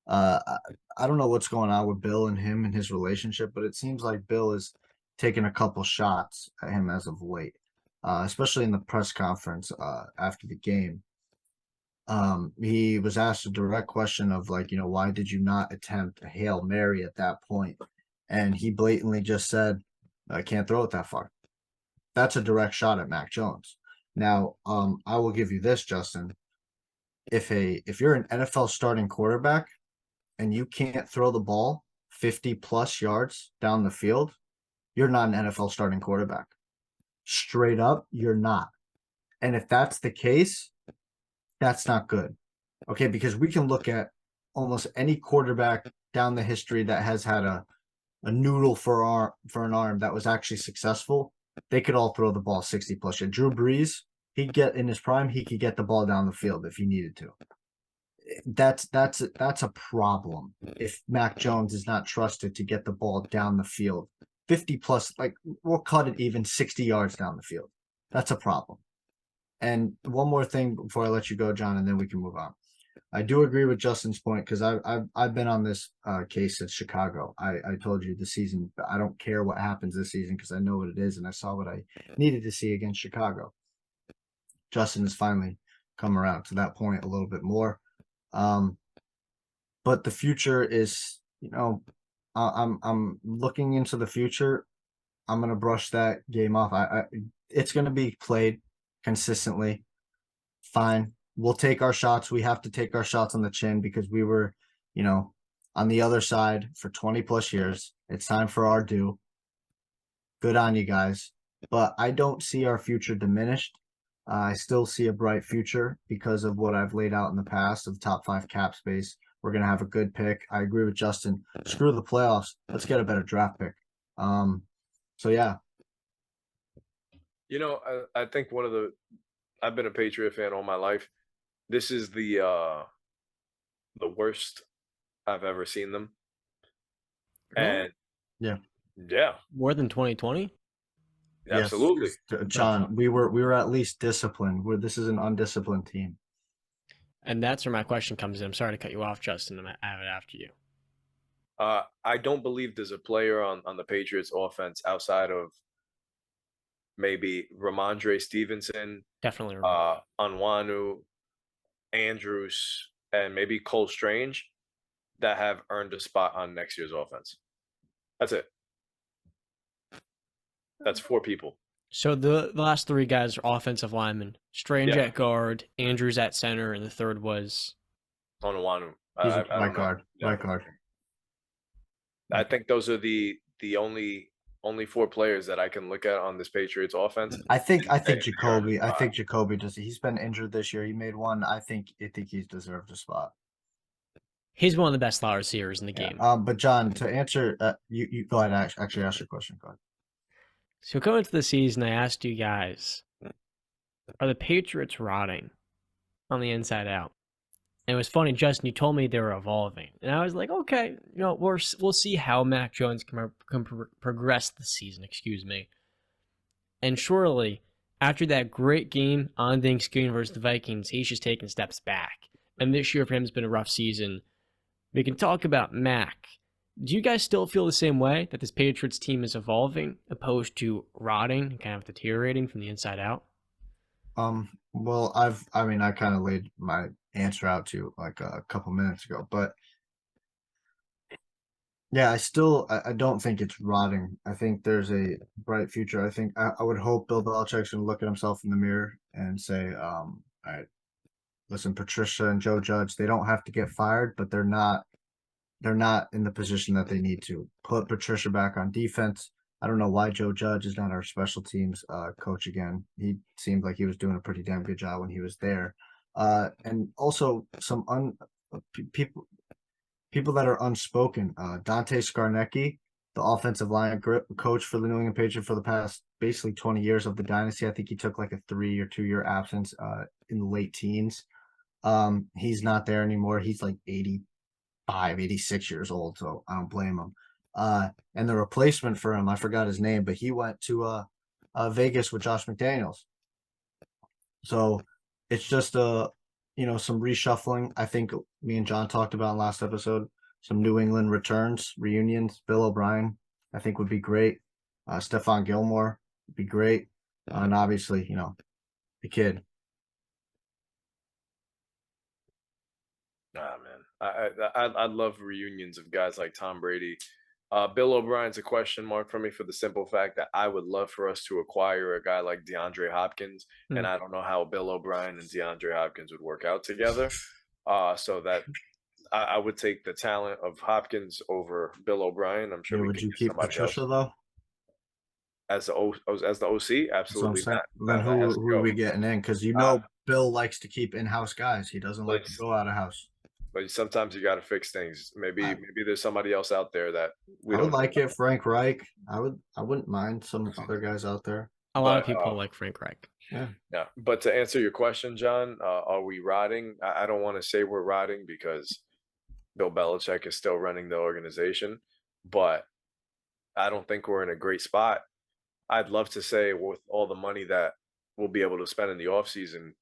I don't know what's going on with Bill and him and his relationship, but it seems like Bill is taking a couple shots at him as of late, especially in the press conference after the game. He was asked a direct question of like, why did you not attempt a Hail Mary at that point? And he blatantly just said, I can't throw it that far. That's a direct shot at Mac Jones. Now, I will give you this, Justin. If you're an NFL starting quarterback and you can't throw the ball 50 plus yards down the field, you're not an NFL starting quarterback. Straight up, you're not. And if that's the case, that's not good. Okay, because we can look at almost any quarterback down the history that has had a noodle for an arm that was actually successful. They could all throw the ball 60 plus yards. Drew Brees, he'd get in his prime, he could get the ball down the field if he needed to. That's a problem if Mac Jones is not trusted to get the ball down the field 50 plus, like we'll cut it even 60 yards down the field. That's a problem. And one more thing before I let you go, John, and then we can move on. I do agree with Justin's point because I've been on this case since Chicago. I told you this season, I don't care what happens this season because I know what it is and I saw what I needed to see against Chicago. Justin has finally come around to that point a little bit more. But the future is, I'm looking into the future. I'm gonna brush that game off. It's gonna be played consistently. Fine. We'll take our shots. We have to take our shots on the chin because we were, on the other side for 20 plus years. It's time for our due. Good on you guys. But I don't see our future diminished. I still see a bright future because of what I've laid out in the past of top 5 cap space. We're going to have a good pick. I agree with Justin. Screw the playoffs. Let's get a better draft pick. So, yeah. I think I've been a Patriot fan all my life. This is the worst I've ever seen them. Really? And yeah, More than 2020? Absolutely. Yes, John, we were at least disciplined. This is an undisciplined team. And that's where my question comes in. I'm sorry to cut you off, Justin. I have it after you. I don't believe there's a player on the Patriots offense outside of maybe Ramondre Stevenson, Definitely. Onwenu, Andrews, and maybe Cole Strange that have earned a spot on next year's offense. That's it. That's 4 people. So the last 3 guys are offensive linemen. Strange at guard, Andrews at center, and the third was Onwenu. He's a white card. White card. I think those are the only 4 players that I can look at on this Patriots offense. I think Jacoby. I think Jacoby does. He's been injured this year. He made one. I think he deserved a spot. He's one of the best slot receivers in the Yeah. game. But John, to answer, you go ahead. Actually, ask your question. Go ahead. So coming into the season, I asked you guys, are the Patriots rotting on the inside out? And it was funny, Justin, you told me they were evolving. And I was like, okay, we'll see how Mac Jones can progress this season, excuse me. And surely, after that great game on Thanksgiving versus the Vikings, he's just taking steps back. And this year for him has been a rough season. We can talk about Mac. Do you guys still feel the same way that this Patriots team is evolving opposed to rotting and kind of deteriorating from the inside out? Well, I kind of laid my answer out to you like a couple minutes ago, but yeah, I don't think it's rotting. I think there's a bright future. I would hope Bill Belichick's gonna look at himself in the mirror and say, all right, listen, Patricia and Joe Judge, they don't have to get fired, but they're not in the position that they need to. Put Patricia back on defense. I don't know why Joe Judge is not our special teams coach again. He seemed like he was doing a pretty damn good job when he was there. And also some people that are unspoken. Dante Scarnecchi, the offensive line coach for the New England Patriots for the past basically 20 years of the dynasty. I think he took like a 3 or 2 year absence in the late teens. He's not there anymore. He's like 86 years old, so I don't blame him. And the replacement for him, I forgot his name, but he went to Vegas with Josh McDaniels. So it's just some reshuffling. I think me and John talked about in last episode. Some New England returns, reunions. Bill O'Brien, I think would be great. Stephon Gilmore would be great, and obviously, the kid. Ah, man, I love reunions of guys like Tom Brady. Bill O'Brien's a question mark for me for the simple fact that I would love for us to acquire a guy like DeAndre Hopkins, and I don't know how Bill O'Brien and DeAndre Hopkins would work out together. So that I would take the talent of Hopkins over Bill O'Brien. I'm sure Yeah, we would could you get keep somebody else Patricia though? as the OC. That's what I'm Absolutely saying. not. Then That has to who are go. we getting in? Because Uh, Bill likes to keep in-house guys. He doesn't like but to go out of house. but sometimes you got to fix things. I, Maybe there's somebody else out there that we I would don't know like it, Frank Reich. I wouldn't mind some other guys out there. A lot of but people like Frank Reich. Yeah. yeah. But to answer your question, John, are we rotting? I don't want to say we're rotting because Bill Belichick is still running the organization, but I don't think we're in a great spot. I'd love to say with all the money that we'll be able to spend in the offseason,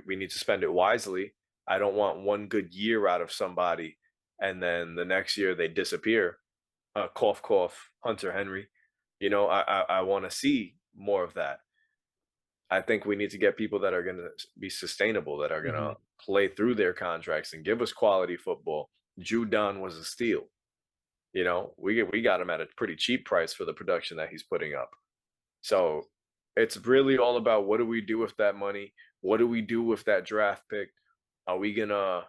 we need to spend it wisely. I don't want one good year out of somebody and then the next year they disappear. Cough, cough, Hunter Henry. I want to see more of that. I think we need to get people that are going to be sustainable, that are going to play through their contracts and give us quality football. Judon was a steal. We got him at a pretty cheap price for the production that he's putting up. So it's really all about what do we do with that money? What do we do with that draft pick? Are we gonna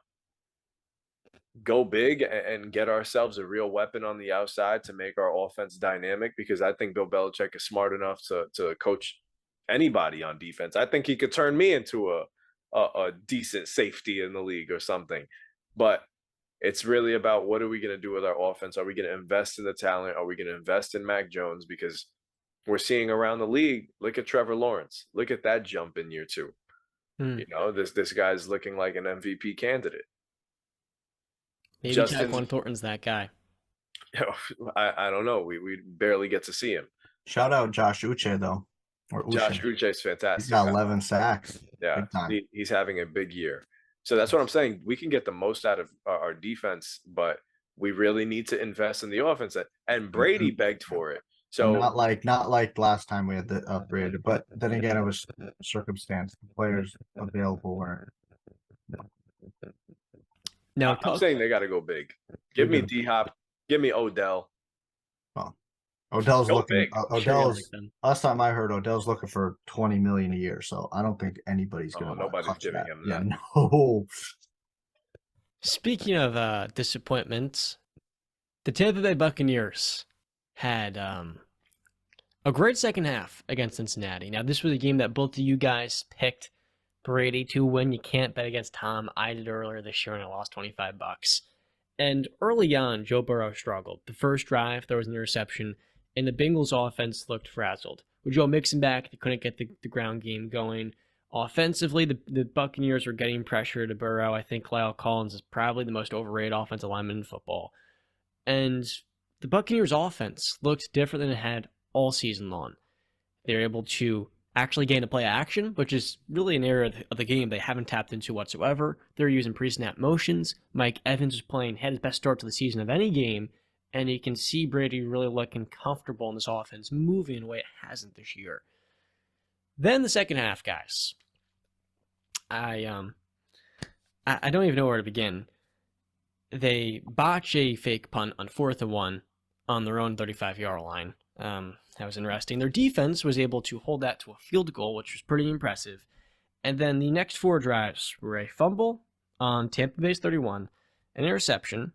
go big and get ourselves a real weapon on the outside to make our offense dynamic? Because I think Bill Belichick is smart enough to coach anybody on defense. I think he could turn me into a decent safety in the league or something. But it's really about what are we going to do with our offense? Are we going to invest in the talent? Are we going to invest in Mac Jones? Because we're seeing around the league, look at Trevor Lawrence. Look at that jump in year 2. This guy's looking like an MVP candidate. Maybe Justin, Tyquan Thornton's that guy. I don't know. We barely get to see him. Shout out Josh Uche though. Or Josh Uche. Uche's fantastic. He's got 11 sacks. Yeah, Big time. he's having a big year. So that's what I'm saying. We can get the most out of our defense, but we really need to invest in the offense. And Brady begged for it. So not like last time we had the upgraded, but then again, it was circumstance. The players available weren't. No, I'm saying they got to go big. Give me D Hop. Give me Odell. Well, Odell's Go looking. big. Odell's last time I heard, Odell's looking for $20 million a year. So I don't think anybody's going to. Nobody's giving him that. Yeah, no. Speaking of disappointments, the Tampa Bay Buccaneers had a great second half against Cincinnati. Now, this was a game that both of you guys picked Brady to win. You can't bet against Tom. I did earlier this year and I lost $25. And early on, Joe Burrow struggled. The first drive, there was an interception, and the Bengals offense looked frazzled. With Joe Mixon back, they couldn't get the ground game going. Offensively, the Buccaneers were getting pressure to Burrow. I think Lyle Collins is probably the most overrated offensive lineman in football. And the Buccaneers offense looked different than it had all season long. They were able to actually gain a play action, which is really an area of the game they haven't tapped into whatsoever. They're using pre-snap motions. Mike Evans was playing, had his best start to the season of any game, and you can see Brady really looking comfortable in this offense, moving in a way it hasn't this year. Then the second half, guys. I don't even know where to begin. They botch a fake punt on 4th and 1 on their own 35-yard line. That was interesting. Their defense was able to hold that to a field goal, which was pretty impressive. And then the next 4 drives were a fumble on Tampa Bay's 31, an interception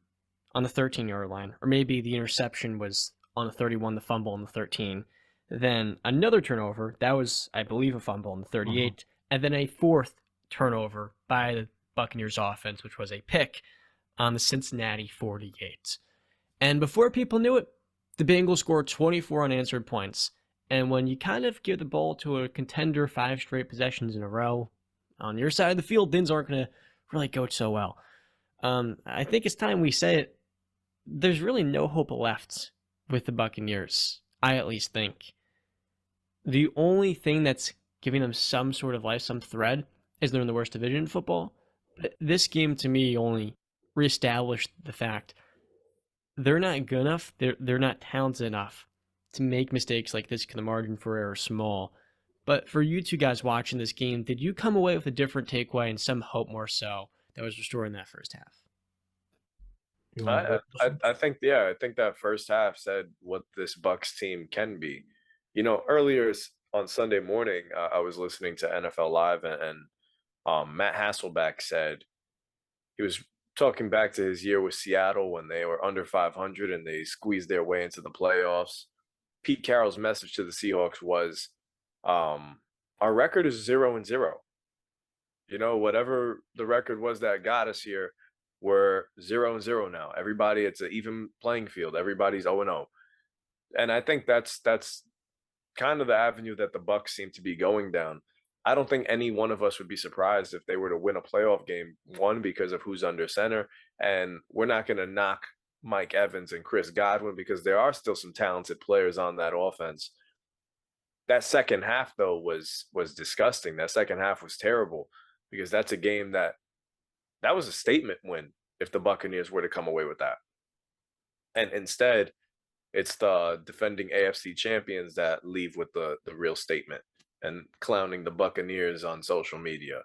on the 13-yard line, or maybe the interception was on the 31, the fumble on the 13. Then another turnover, that was, I believe, a fumble on the 38, and then a 4th turnover by the Buccaneers offense, which was a pick on the Cincinnati 48. And before people knew it, the Bengals scored 24 unanswered points. And when you kind of give the ball to a contender 5 straight possessions in a row, on your side of the field, things aren't going to really go so well. I think it's time we say it. There's really no hope left with the Buccaneers, I at least think. The only thing that's giving them some sort of life, some thread, is they're in the worst division in football. But this game, to me, only reestablished the fact they're not good enough, they're not talented enough to make mistakes like this because the margin for error is small. But for you two guys watching this game, did you come away with a different takeaway and some hope more so that was restored in that first half? I think I think that first half said what this Bucks team can be. Earlier on Sunday morning, I was listening to NFL Live, and Matt Hasselbeck said he was talking back to his year with Seattle when they were under 500 and they squeezed their way into the playoffs. Pete Carroll's message to the Seahawks was, our record is 0-0. Whatever the record was that got us here, we're 0-0 now. Everybody, it's an even playing field. Everybody's 0-0. And I think that's kind of the avenue that the Bucks seem to be going down. I don't think any one of us would be surprised if they were to win a playoff game, one, because of who's under center, and we're not going to knock Mike Evans and Chris Godwin because there are still some talented players on that offense. That second half, though, was disgusting. That second half was terrible because that's a game that was a statement win if the Buccaneers were to come away with that. And instead, it's the defending AFC champions that leave with the real statement and clowning the Buccaneers on social media.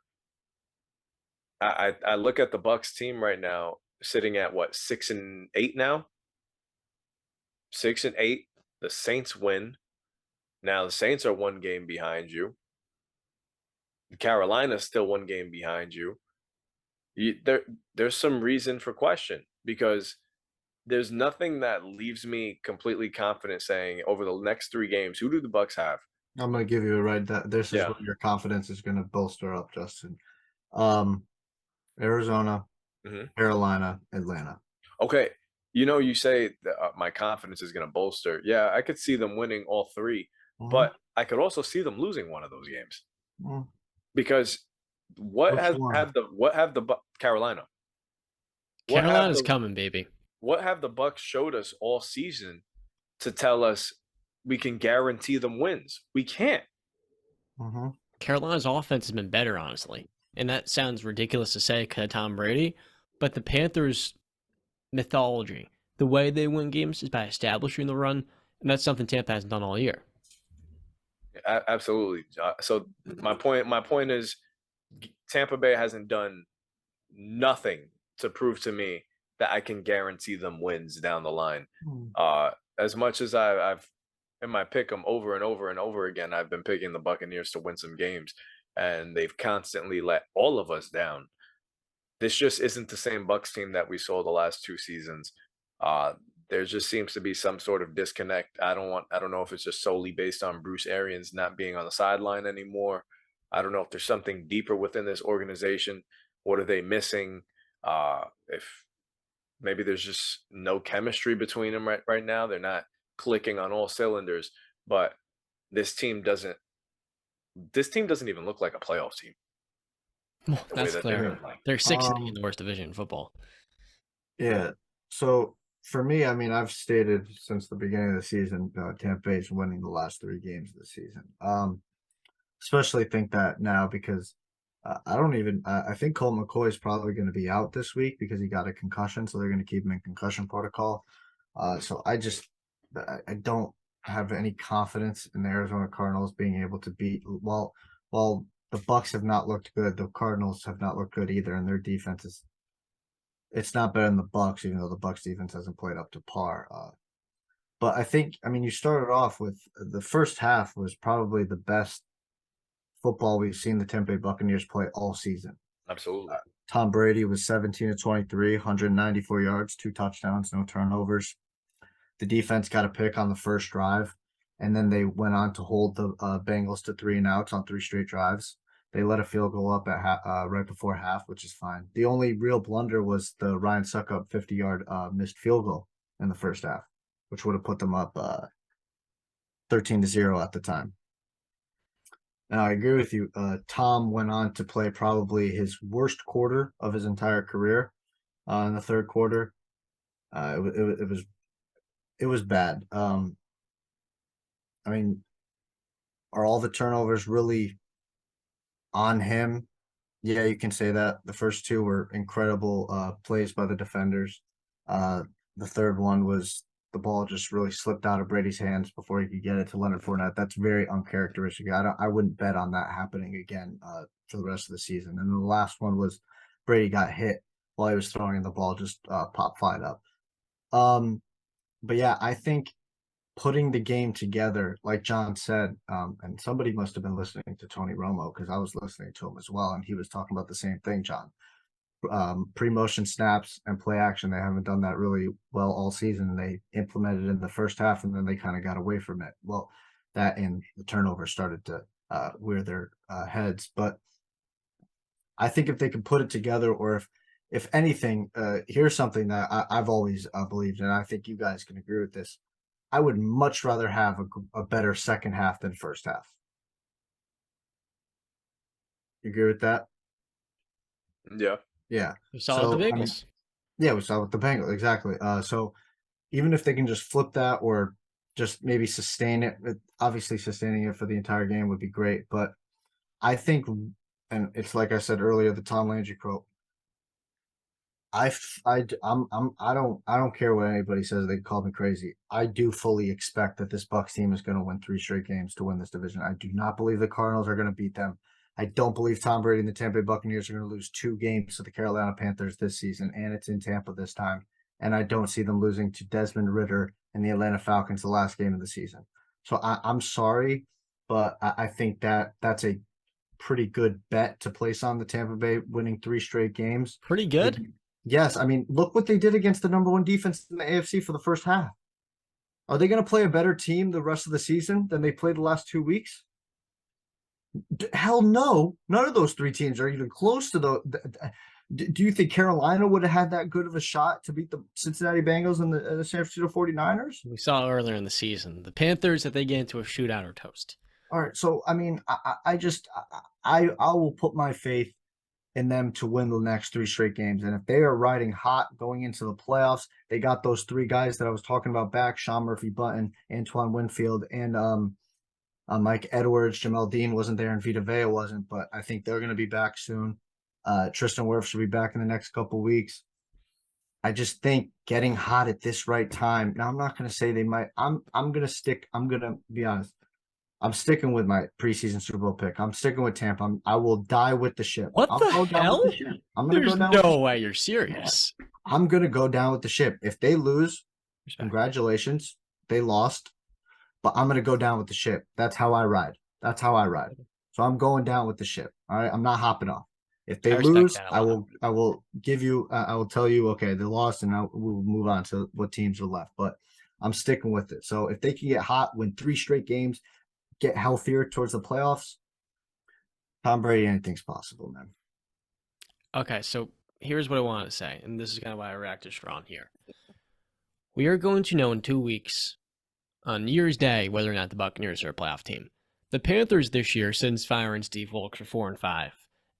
I look at the Bucks team right now sitting at 6-8 now? 6-8. The Saints win. Now the Saints are 1 game behind you. Carolina's still 1 game behind you. There's some reason for question because there's nothing that leaves me completely confident saying over the next 3 games, who do the Bucks have? I'm going to give you a right. This is what your confidence is going to bolster up, Justin. Arizona, Carolina, Atlanta. Okay. You say that, my confidence is going to bolster. Yeah, I could see them winning all 3, but I could also see them losing one of those games. Because what have the Carolina? Carolina's coming, baby. What have the Bucks showed us all season to tell us we can guarantee them wins? We can't. Carolina's offense has been better, honestly. And that sounds ridiculous to say because of Tom Brady, but the Panthers' mythology, the way they win games is by establishing the run, and that's something Tampa hasn't done all year. Absolutely. So my point is Tampa Bay hasn't done nothing to prove to me that I can guarantee them wins down the line. As much as I've in my pick them over and over and over again, I've been picking the Buccaneers to win some games, and they've constantly let all of us down. This just isn't the same Bucks team that we saw the last 2 seasons. There just seems to be some sort of disconnect. I don't know if it's just solely based on Bruce Arians not being on the sideline anymore. I don't know if there's something deeper within this organization. What are they missing? If maybe there's just no chemistry between them right now. They're not clicking on all cylinders, but this team doesn't this team doesn't even look like a playoff team Well, the way that's that they're clear. Yeah. playing. They're 6th in the worst division in football. Yeah. So for me, I mean, I've stated since the beginning of the season, Tampa Bay is winning the last 3 games of the season. Especially think that now because I don't even. I think Colt McCoy is probably going to be out this week because he got a concussion, so they're going to keep him in concussion protocol. So I don't have any confidence in the Arizona Cardinals being able to beat. While the Bucks have not looked good, the Cardinals have not looked good either, and their defense is it's not better than the Bucks, even though the Bucks defense hasn't played up to par. But I mean, you started off with the first half was probably the best football we've seen the Tampa Bay Buccaneers play all season. Absolutely. Tom Brady was 17 to 23, 194 yards, 2 touchdowns, no turnovers. The defense got a pick on the first drive, and then they went on to hold the Bengals to 3 and outs on 3 straight drives. They let a field goal up at right before half, which is fine. The only real blunder was the Ryan Suckup 50-yard missed field goal in the first half, which would have put them up 13-0 at the time. Now, I agree with you. Tom went on to play probably his worst quarter of his entire career in the third quarter. It was bad. I mean, are all the turnovers really on him? Yeah, you can say that. The first 2 were incredible plays by the defenders. The third one was the ball just really slipped out of Brady's hands before he could get it to Leonard Fournette. That's very uncharacteristic. I wouldn't bet on that happening again for the rest of the season. And then the last one was Brady got hit while he was throwing and the ball just popped flat up. But yeah, I think putting the game together, like John said, and somebody must have been listening to Tony Romo because I was listening to him as well, and he was talking about the same thing, John. Pre-motion snaps and play action, they haven't done that really well all season. They implemented it in the first half, and then they kind of got away from it. Well, that and the turnover started to wear their heads. But I think if they can put it together, or if anything, here's something that I've always believed, and I think you guys can agree with this. I would much rather have a better second half than first half. You agree with that? Yeah. Yeah. We saw the So I mean, Bengals. yeah, we saw with the Bengals exactly. So even if they can just flip that or just maybe sustain it, obviously sustaining it for the entire game would be great. But I think, and it's like I said earlier, the Tom Landry quote. I don't care what anybody says. They call me crazy. I do fully expect that this Bucks team is going to win 3 straight games to win this division. I do not believe the Cardinals are going to beat them. I don't believe Tom Brady and the Tampa Bay Buccaneers are going to lose 2 games to the Carolina Panthers this season, and it's in Tampa this time. And I don't see them losing to Desmond Ridder and the Atlanta Falcons the last game of the season. So I'm sorry, but I think that's a pretty good bet to place on the Tampa Bay winning 3 straight games. Pretty good. Yes, I mean, look what they did against the number 1 defense in the AFC for the first half. Are they going to play a better team the rest of the season than they played the last 2 weeks? Hell no. None of those 3 teams are even close to do you think Carolina would have had that good of a shot to beat the Cincinnati Bengals and the San Francisco 49ers? We saw earlier in the season. The Panthers, if they get into a shootout, are toast. All right, so I mean, I will put my faith in them to win the next 3 straight games. And if they are riding hot going into the playoffs, they got those 3 guys that I was talking about back: Sean Murphy-Bunting, Antoine Winfield, and Mike Edwards. Jamel Dean wasn't there, and Vita Vea wasn't, but I think they're going to be back soon. Tristan Wirfs should be back in the next couple weeks. I just think getting hot at this right time. Now, I'm not going to say they might. I'm going to be honest. I'm sticking with my preseason Super Bowl pick. I'm sticking with Tampa. I will die with the ship. What I'll the go down hell? with the ship. I'm going to There's go down with the no ship. way you're serious. I'm going to go down with the ship. If they lose, Respect. congratulations. They lost. But I'm going to go down with the ship. That's how I ride. That's how I ride. So I'm going down with the ship. All right. I'm not hopping off. If they I respect lose, that a lot. I will give you, I will tell you, okay, they lost, and we'll move on to what teams are left. But I'm sticking with it. So if they can get hot, win 3 straight games, get healthier towards the playoffs, Tom Brady, anything's possible, man. Okay, so here's what I want to say, and this is kind of why I reacted strong here. We are going to know in 2 weeks, on New Year's Day, whether or not the Buccaneers are a playoff team. The Panthers this year, since firing Steve Wilkes, are 4-5,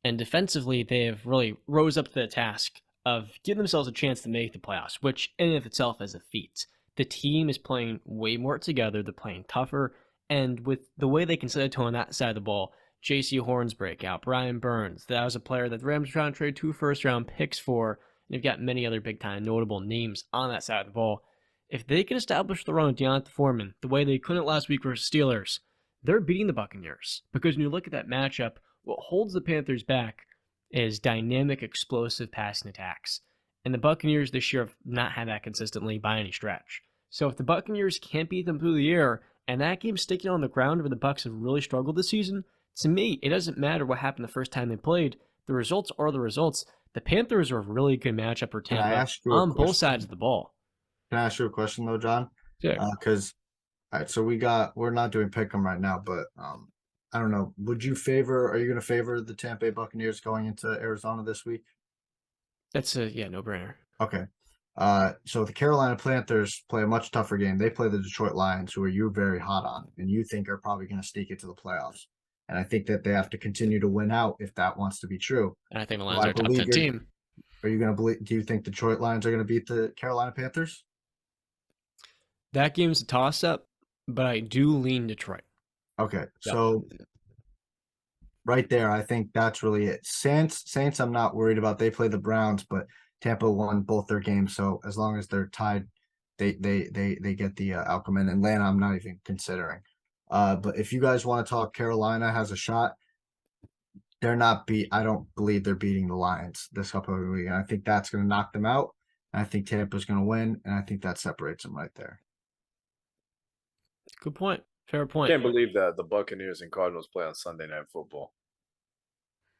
and defensively they have really rose up to the task of giving themselves a chance to make the playoffs, which in and of itself is a feat. The team is playing way more together, they're playing tougher, and with the way they can set a tone on that side of the ball, J.C. Horn's breakout, Brian Burns, that was a player that the Rams are trying to trade 2 first-round picks for, and you've got many other big-time notable names on that side of the ball. If they can establish the run with Deontay Foreman the way they couldn't last week versus Steelers, they're beating the Buccaneers. Because when you look at that matchup, what holds the Panthers back is dynamic, explosive passing attacks. And the Buccaneers this year have not had that consistently by any stretch. So if the Buccaneers can't beat them through the air, and that game's sticking on the ground where the Bucs have really struggled this season, to me, it doesn't matter what happened the first time they played. The results are the results. The Panthers are a really good matchup for Can I Tampa ask you a on both question? sides of the ball. Can I ask you a question though, John? Yeah. Because all right, so we're not doing pick'em right now, but I don't know. Are you going to favor the Tampa Bay Buccaneers going into Arizona this week? That's a no-brainer. Okay. So the Carolina Panthers play a much tougher game. They play the Detroit Lions, who are you very hot on, and you think are probably going to sneak into the playoffs. And I think that they have to continue to win out if that wants to be true. And I think the Lions are a top 10 team. Are you going to believe? Do you think Detroit Lions are going to beat the Carolina Panthers? That game's a toss-up, but I do lean Detroit. Okay, so right there, I think that's really it. Saints, I'm not worried about. They play the Browns, but Tampa won both their games, so as long as they're tied, they get the outcome. And Atlanta, I'm not even considering. But if you guys want to talk, Carolina has a shot. I don't believe they're beating the Lions this upcoming week. And I think that's going to knock them out. And I think Tampa's going to win, and I think that separates them right there. Good point. Fair point. Can't believe that the Buccaneers and Cardinals play on Sunday Night Football.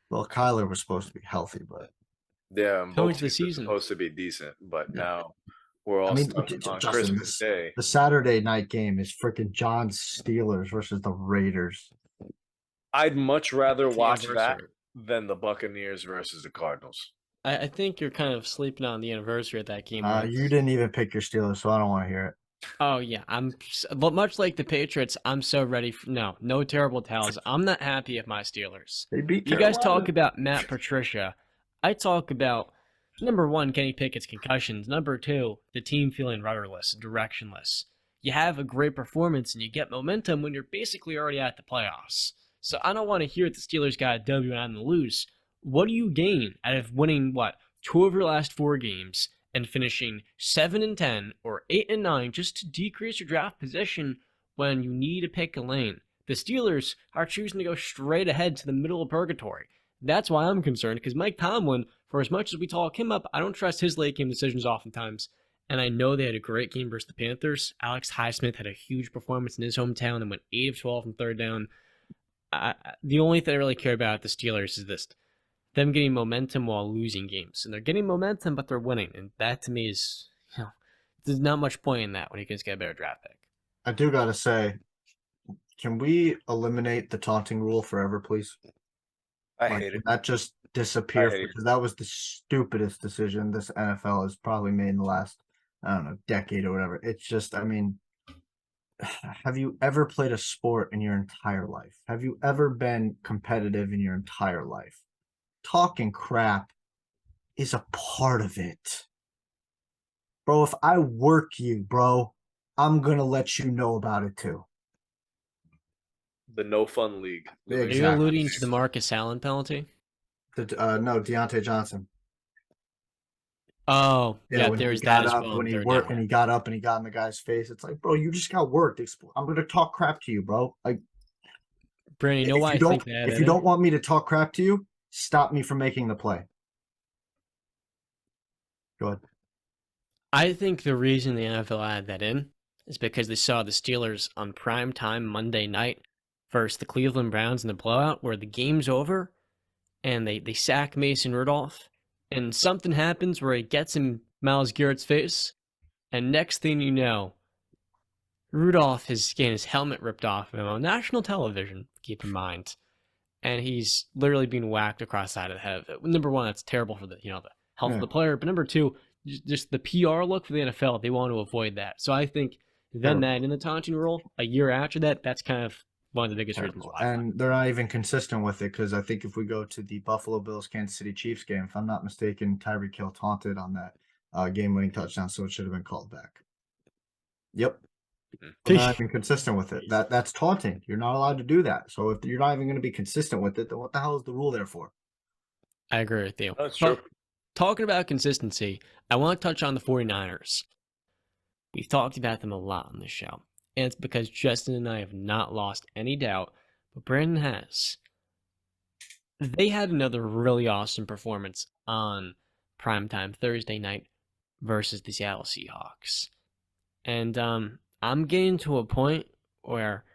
Well, Kyler was supposed to be healthy, but yeah, How both much the teams are season? supposed to be decent, but now we're all stuck on Justin, Christmas Day. The Saturday night game is freaking John's Steelers versus the Raiders. I'd much rather It's the watch that anniversary. than the Buccaneers versus the Cardinals. I think you're kind of sleeping on the anniversary of that game. You didn't even pick your Steelers, so I don't want to hear it. Oh yeah, but much like the Patriots, I'm so ready for no terrible tales. I'm not happy with my Steelers. They beat You guys Carolina. talk about Matt Patricia. I talk about number 1, Kenny Pickett's concussions. Number 2, the team feeling rudderless, directionless. You have a great performance and you get momentum when you're basically already at the playoffs. So I don't want to hear the Steelers got a W and I'm going to lose. What do you gain out of winning 2 of your last 4 games and finishing 7-10 or 8-9 just to decrease your draft position when you need to pick a lane? The Steelers are choosing to go straight ahead to the middle of purgatory. That's why I'm concerned, because Mike Tomlin, for as much as we talk him up, I don't trust his late game decisions oftentimes. And I know they had a great game versus the Panthers. Alex Highsmith had a huge performance in his hometown and went 8 of 12 on third down. The only thing I really care about the Steelers is this: them getting momentum while losing games. And they're getting momentum, but they're winning. And that to me is, there's not much point in that when you can just get a better draft pick. I do got to say, can we eliminate the taunting rule forever, please? I hate it. That just disappear, I hate it. because that was the stupidest decision this NFL has probably made in the last, I don't know, decade or whatever. It's just, I mean, have you ever played a sport in your entire life? Have you ever been competitive in your entire life? Talking crap is a part of it. Bro, if I work you, bro, I'm going to let you know about it too. The no fun league. Yeah, Are you exactly. alluding to the Marcus Allen penalty? No, Deontay Johnson. Oh, yeah, when there's he that got as up, well. when he worked, and he got up and he got in the guy's face. It's like, bro, you just got worked. I'm going to talk crap to you, bro. Like, Brandon, you know why I think that? If you don't want me to talk crap to you, stop me from making the play. Go ahead. I think the reason the NFL added that in is because they saw the Steelers on prime time Monday night versus the Cleveland Browns in the blowout where the game's over and they sack Mason Rudolph and something happens where he gets in Myles Garrett's face and next thing you know, Rudolph is getting his helmet ripped off of him on national television, keep in mind. And he's literally being whacked across the side of the head. Number 1, that's terrible for the health of Yeah. the player. But number two, just the PR look for the NFL, they want to avoid that. So I think them Terrible. that in the taunting rule a year after that, that's kind of one of the biggest reasons Terrible. why. And they're not even consistent with it because I think if we go to the Buffalo Bills Kansas City Chiefs game, if I'm not mistaken, Tyreek Hill taunted on that game-winning touchdown, so it should have been called back. Yep. They're not even consistent with it. That's taunting. You're not allowed to do that. So if you're not even going to be consistent with it, then what the hell is the rule there for? I agree with you. That's But true. talking about consistency, I want to touch on the 49ers. We've talked about them a lot on this show, and it's because Justin and I have not lost any doubt, but Brandon has. They had another really awesome performance on primetime Thursday night versus the Seattle Seahawks. And I'm getting to a point where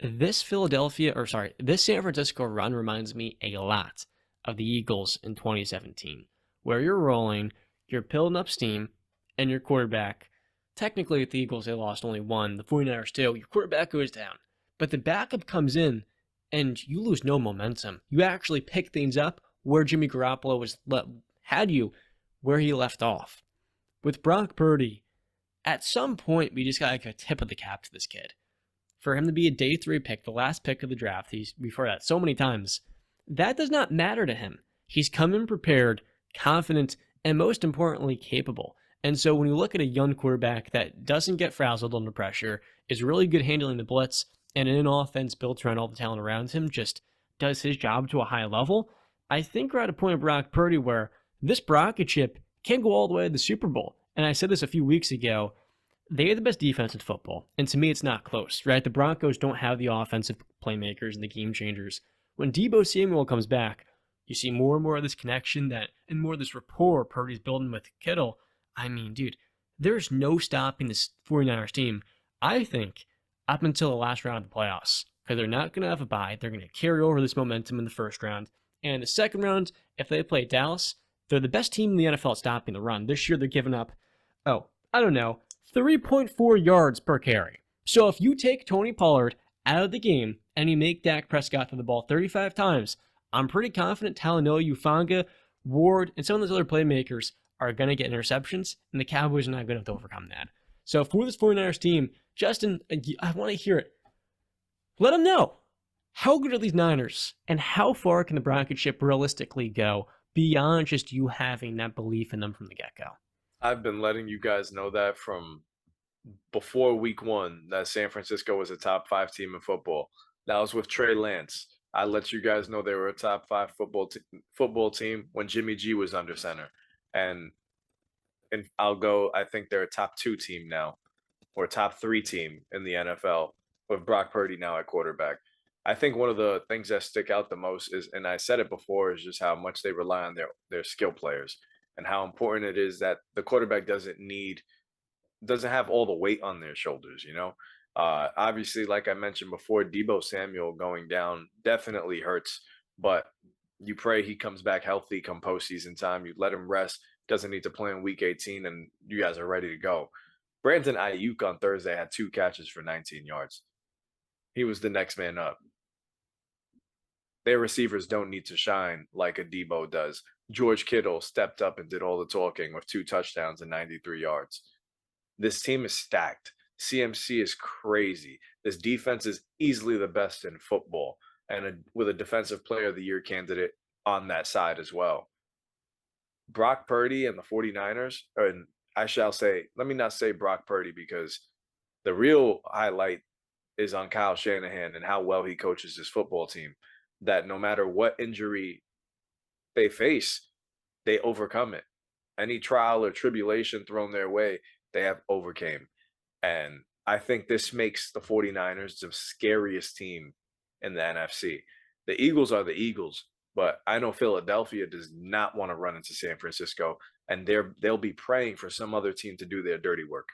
this this San Francisco run reminds me a lot of the Eagles in 2017, where you're rolling, you're building up steam, and your quarterback, technically with the Eagles, they lost only one, the 49ers too, your quarterback goes down. But the backup comes in, and you lose no momentum. You actually pick things up where Jimmy Garoppolo had you where he left off. With Brock Purdy, at some point, we just got like a tip of the cap to this kid. For him to be a day 3 pick, the last pick of the draft, he's before that so many times, that does not matter to him. He's come in prepared, confident, and most importantly, capable. And so when you look at a young quarterback that doesn't get frazzled under pressure, is really good handling the blitz, and in an offense built around all the talent around him, just does his job to a high level, I think we're at a point of Brock Purdy where this rocket ship can go all the way to the Super Bowl. And I said this a few weeks ago, they are the best defense in football. And to me, it's not close, right? The Broncos don't have the offensive playmakers and the game changers. When Deebo Samuel comes back, you see more and more of this connection and more of this rapport Purdy's building with Kittle. I mean, dude, there's no stopping this 49ers team, I think, up until the last round of the playoffs. Because they're not going to have a bye. They're going to carry over this momentum in the first round. And in the second round, if they play Dallas, they're the best team in the NFL at stopping the run. This year, they're giving up, 3.4 yards per carry. So if you take Tony Pollard out of the game and you make Dak Prescott throw the ball 35 times, I'm pretty confident Talanoa, Ufanga, Ward, and some of those other playmakers are going to get interceptions, and the Cowboys are not going to overcome that. So for this 49ers team, Justin, I want to hear it. Let them know. How good are these Niners, and how far can the Broncos ship realistically go beyond just you having that belief in them from the get-go? I've been letting you guys know that from before week 1 that San Francisco was a top 5 team in football. That was with Trey Lance. I let you guys know they were a top 5 football team when Jimmy G was under center. And I think they're a top 2 team now, or top 3 team in the NFL with Brock Purdy now at quarterback. I think one of the things that stick out the most is, and I said it before, is just how much they rely on their skill players and how important it is that the quarterback doesn't have all the weight on their shoulders, you know? Obviously, like I mentioned before, Deebo Samuel going down definitely hurts, but you pray he comes back healthy come postseason time. You let him rest, doesn't need to play in week 18, and you guys are ready to go. Brandon Ayuk on Thursday had 2 catches for 19 yards. He was the next man up. Their receivers don't need to shine like a Debo does. George Kittle stepped up and did all the talking with 2 touchdowns and 93 yards. This team is stacked. CMC is crazy. This defense is easily the best in football, and with a defensive player of the year candidate on that side as well. Brock Purdy and the 49ers, and I shall say, let me not say Brock Purdy because the real highlight is on Kyle Shanahan and how well he coaches his football team. That no matter what injury they face, they overcome it. Any trial or tribulation thrown their way, they have overcame. And I think this makes the 49ers the scariest team in the NFC. The Eagles are the Eagles, but I know Philadelphia does not want to run into San Francisco, and they'll be praying for some other team to do their dirty work.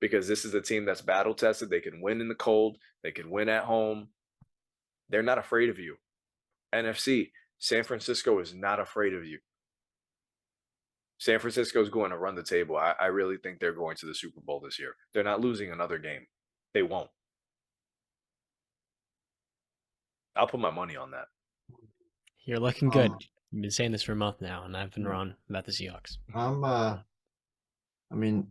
Because this is a team that's battle tested. They can win in the cold, they can win at home. They're not afraid of you. NFC, San Francisco is not afraid of you. San Francisco is going to run the table. I really think they're going to the Super Bowl this year. They're not losing another game. They won't. I'll put my money on that. You're looking good. You've been saying this for a month now, and I've been wrong about the Seahawks. I mean,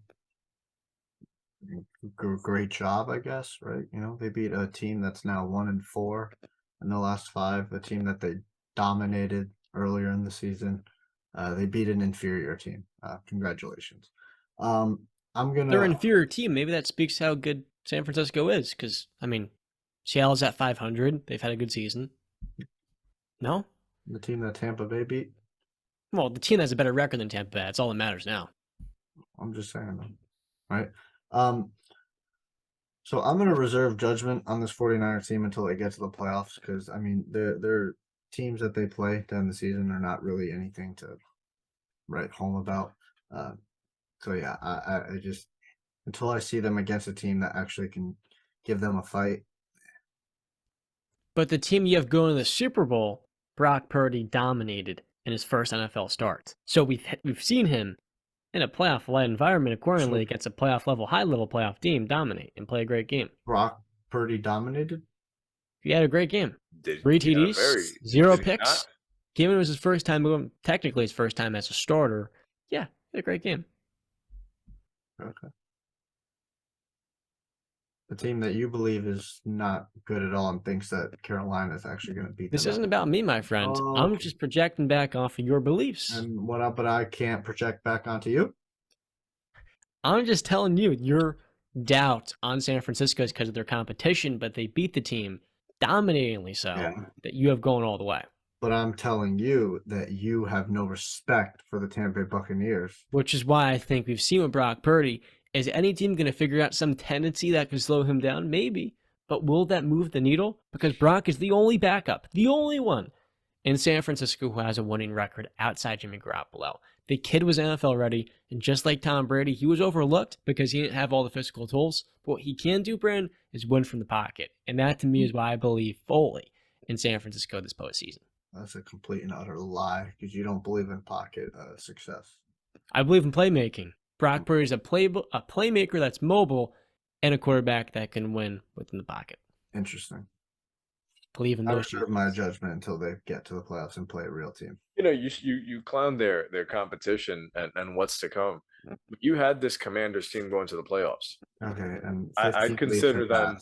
great job, I guess, right? You know, they beat a team that's now 1-4 in the last 5, a team that they dominated earlier in the season. They beat an inferior team. Congratulations. I'm They're gonna an inferior team. Maybe that speaks to how good San Francisco is. Because I mean, Seattle's at 500. They've had a good season. No, the team that Tampa Bay beat. well, the team has a better record than Tampa Bay. That's all that matters now. I'm just saying, right? So I'm going to reserve judgment on this 49er team until they get to the playoffs because, I mean, their teams that they play during the season are not really anything to write home about. So, yeah, I just – until I see them against a team that actually can give them a fight. But the team you have going to the Super Bowl, Brock Purdy dominated in his first NFL start. So we've seen him in a playoff-led environment accordingly against a playoff-level, high-level playoff team dominate and play a great game. Brock Purdy dominated? He had a great game. 3 TDs, 0 picks. Given it was his first time, technically his first time as a starter, yeah, he had a great game. Okay. The team that you believe is not good at all and thinks that Carolina is actually going to beat them. This isn't about me, my friend. I'm just projecting back off of your beliefs. And what up, but I can't project back onto you? I'm just telling you, your doubt on San Francisco is because of their competition, but they beat the team dominatingly so that you have going all the way. But I'm telling you that you have no respect for the Tampa Bay Buccaneers. Which is why I think we've seen with Brock Purdy. Is any team going to figure out some tendency that could slow him down? Maybe. But will that move the needle? Because Brock is the only backup, the only one in San Francisco who has a winning record outside Jimmy Garoppolo. The kid was NFL ready, and just like Tom Brady, he was overlooked because he didn't have all the physical tools. But what he can do, Brandon, is win from the pocket. And that, to me, is why I believe fully in San Francisco this postseason. That's a complete and utter lie because you don't believe in pocket success. I believe in playmaking. Brock Purdy is a playmaker that's mobile and a quarterback that can win within the pocket. Interesting. Believe in I those. reserve my judgment until they get to the playoffs and play a real team. You know, you clown their competition and what's to come. You had this Commanders team going to the playoffs. Okay, and I'd consider them.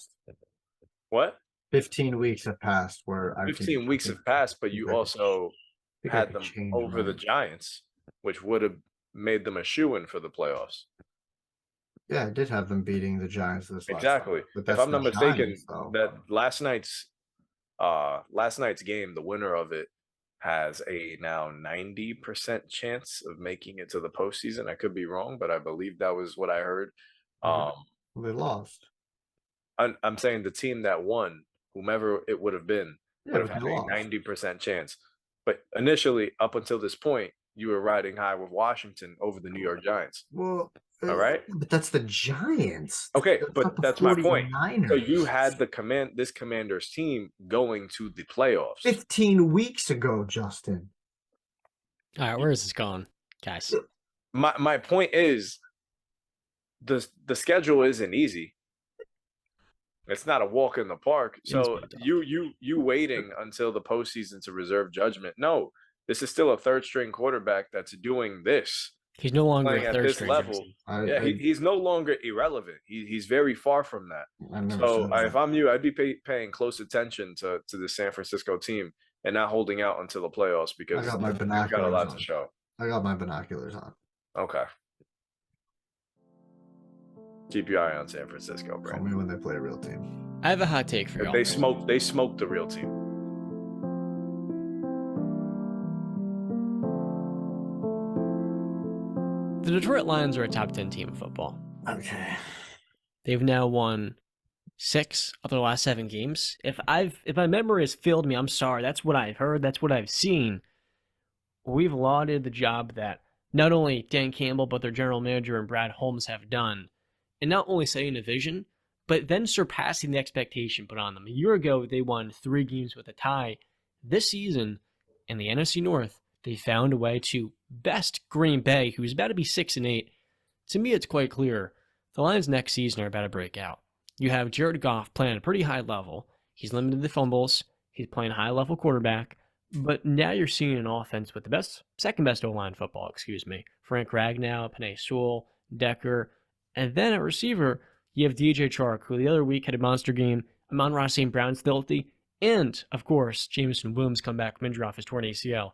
What? 15 weeks have passed. 15 weeks have passed, but you also had them over the Giants, which would have made them a shoo-in for the playoffs. Yeah, I did have them beating the Giants this last exactly. Time, if I'm not mistaken, that last night's game, the winner of it has a now 90% chance of making it to the postseason. I could be wrong, but I believe that was what I heard. They lost. I'm saying the team that won, whomever it would have been, would have had a 90% chance. But initially, up until this point, you were riding high with Washington over the New York Giants. Well, all right, but that's the Giants. Okay, but that's my point. So you had this Commanders team going to the playoffs 15 weeks ago, Justin. All right, where is this going, guys? My point is, the schedule isn't easy. It's not a walk in the park. So you waiting until the postseason to reserve judgment. No, this is still a third string quarterback that's doing this. He's no longer playing a at third this string level. He's no longer irrelevant. He's very far from that. So if I'm you, I'd be paying close attention to the San Francisco team and not holding out until the playoffs because I got my binoculars got a lot on. to show. I got my binoculars on. Okay. Keep your eye on San Francisco, Brandon. Call me when they play a real team. I have a hot take for y'all. They smoked the real team. The Detroit Lions are a top 10 team in football. Okay. They've now won 6 of their last 7 games. If my memory has failed me, I'm sorry. That's what I've heard. That's what I've seen. We've lauded the job that not only Dan Campbell, but their general manager and Brad Holmes have done. And not only setting a vision, but then surpassing the expectation put on them. A year ago, they won 3 games with a tie. This season, in the NFC North, they found a way to best Green Bay, who's about to be 6-8. To me, it's quite clear the Lions next season are about to break out. You have Jared Goff playing at a pretty high level. He's limited the fumbles. He's playing high-level quarterback. But now you're seeing an offense with the second best O-line football, excuse me. Frank Ragnow, Penei Sewell, Decker, and then at receiver, you have DJ Chark, who the other week had a monster game. Amon-Ra St. Brown's filthy, and of course, Jameson Williams come back from injury off his torn ACL.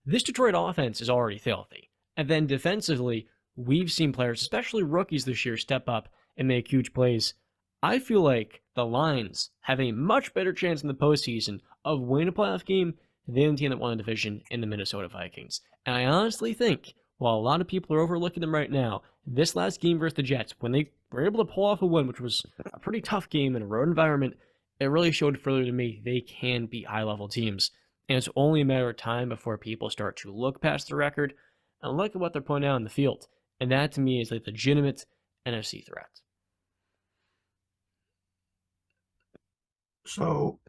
This Detroit offense is already filthy. And then defensively, we've seen players, especially rookies this year, step up and make huge plays. I feel like the Lions have a much better chance in the postseason of winning a playoff game than the team that won the division in the Minnesota Vikings. And I honestly think, while a lot of people are overlooking them right now, this last game versus the Jets, when they were able to pull off a win, which was a pretty tough game in a road environment, it really showed further to me they can beat high-level teams. And it's only a matter of time before people start to look past the record and look at what they're putting out in the field. And that, to me, is a legitimate NFC threat. So,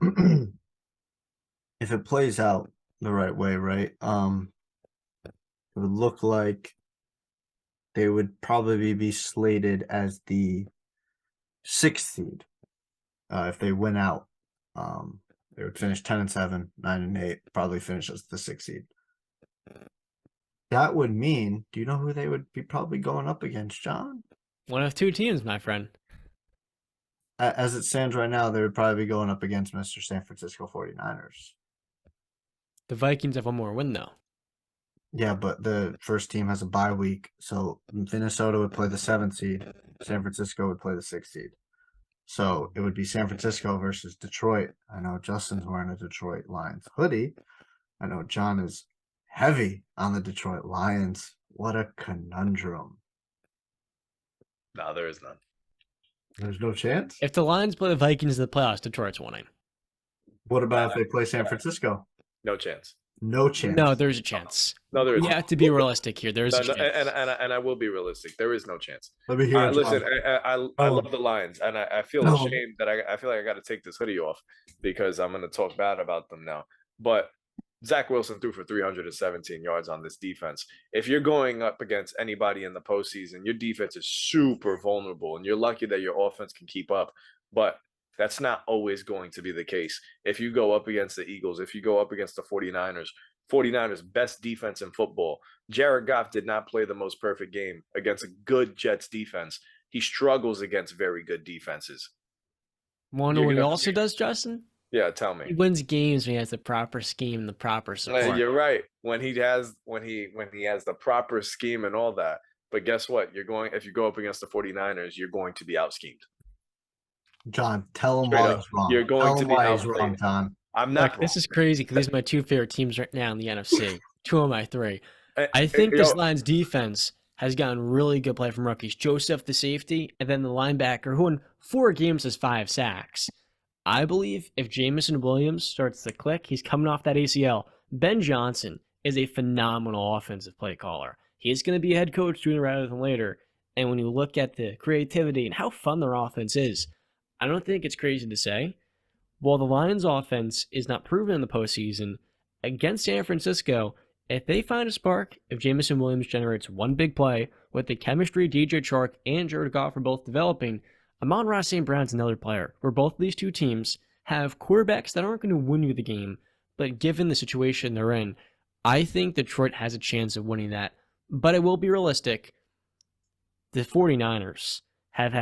if it plays out the right way, right, it would look like they would probably be slated as the 6th seed if they win out. They would finish 10-7, 9-8, probably finish as the 6th seed. That would mean, do you know who they would be probably going up against, John? One of two teams, my friend. As it stands right now, they would probably be going up against Mr. San Francisco 49ers. The Vikings have one more win, though. Yeah, but the first team has a bye week, so Minnesota would play the 7th seed. San Francisco would play the 6th seed. So it would be San Francisco versus Detroit. I know Justin's wearing a Detroit Lions hoodie. I know John is heavy on the Detroit Lions. What a conundrum. No, there is none. There's no chance? If the Lions play the Vikings in the playoffs, Detroit's winning. What about if they play San Francisco? No chance. No chance. No, there's a chance. No, there is. You have to be realistic here. There's a chance. And I will be realistic. There is no chance. Let me hear it. Listen, I love the Lions, and I feel ashamed that I feel like I got to take this hoodie off because I'm going to talk bad about them now. But Zach Wilson threw for 317 yards on this defense. If you're going up against anybody in the postseason, your defense is super vulnerable, and you're lucky that your offense can keep up. But that's not always going to be the case. If you go up against the Eagles, if you go up against the 49ers, best defense in football. Jared Goff did not play the most perfect game against a good Jets defense. He struggles against very good defenses. Want to know what he also does, Justin? Yeah, tell me. He wins games when he has the proper scheme and the proper support. You're right. When he has the proper scheme and all that. But guess what? If you go up against the 49ers, you're going to be out schemed. John, tell him why he's wrong. You're going to be why he's wrong, John. I'm not. Look, this is crazy because these are my two favorite teams right now in the NFC. Two of my three. I think this Lions defense has gotten really good play from rookies. Joseph, the safety, and then the linebacker, who in 4 games has 5 sacks. I believe if Jameson Williams starts to click, he's coming off that ACL. Ben Johnson is a phenomenal offensive play caller. He's going to be a head coach sooner rather than later. And when you look at the creativity and how fun their offense is, I don't think it's crazy to say, while the Lions offense is not proven in the postseason, against San Francisco, if they find a spark, if Jameson Williams generates one big play with the chemistry DJ Chark and Jared Goff are both developing, Amon-Ra St. Brown's another player, where both of these two teams have quarterbacks that aren't going to win you the game, but given the situation they're in, I think Detroit has a chance of winning that. But I will be realistic. The 49ers have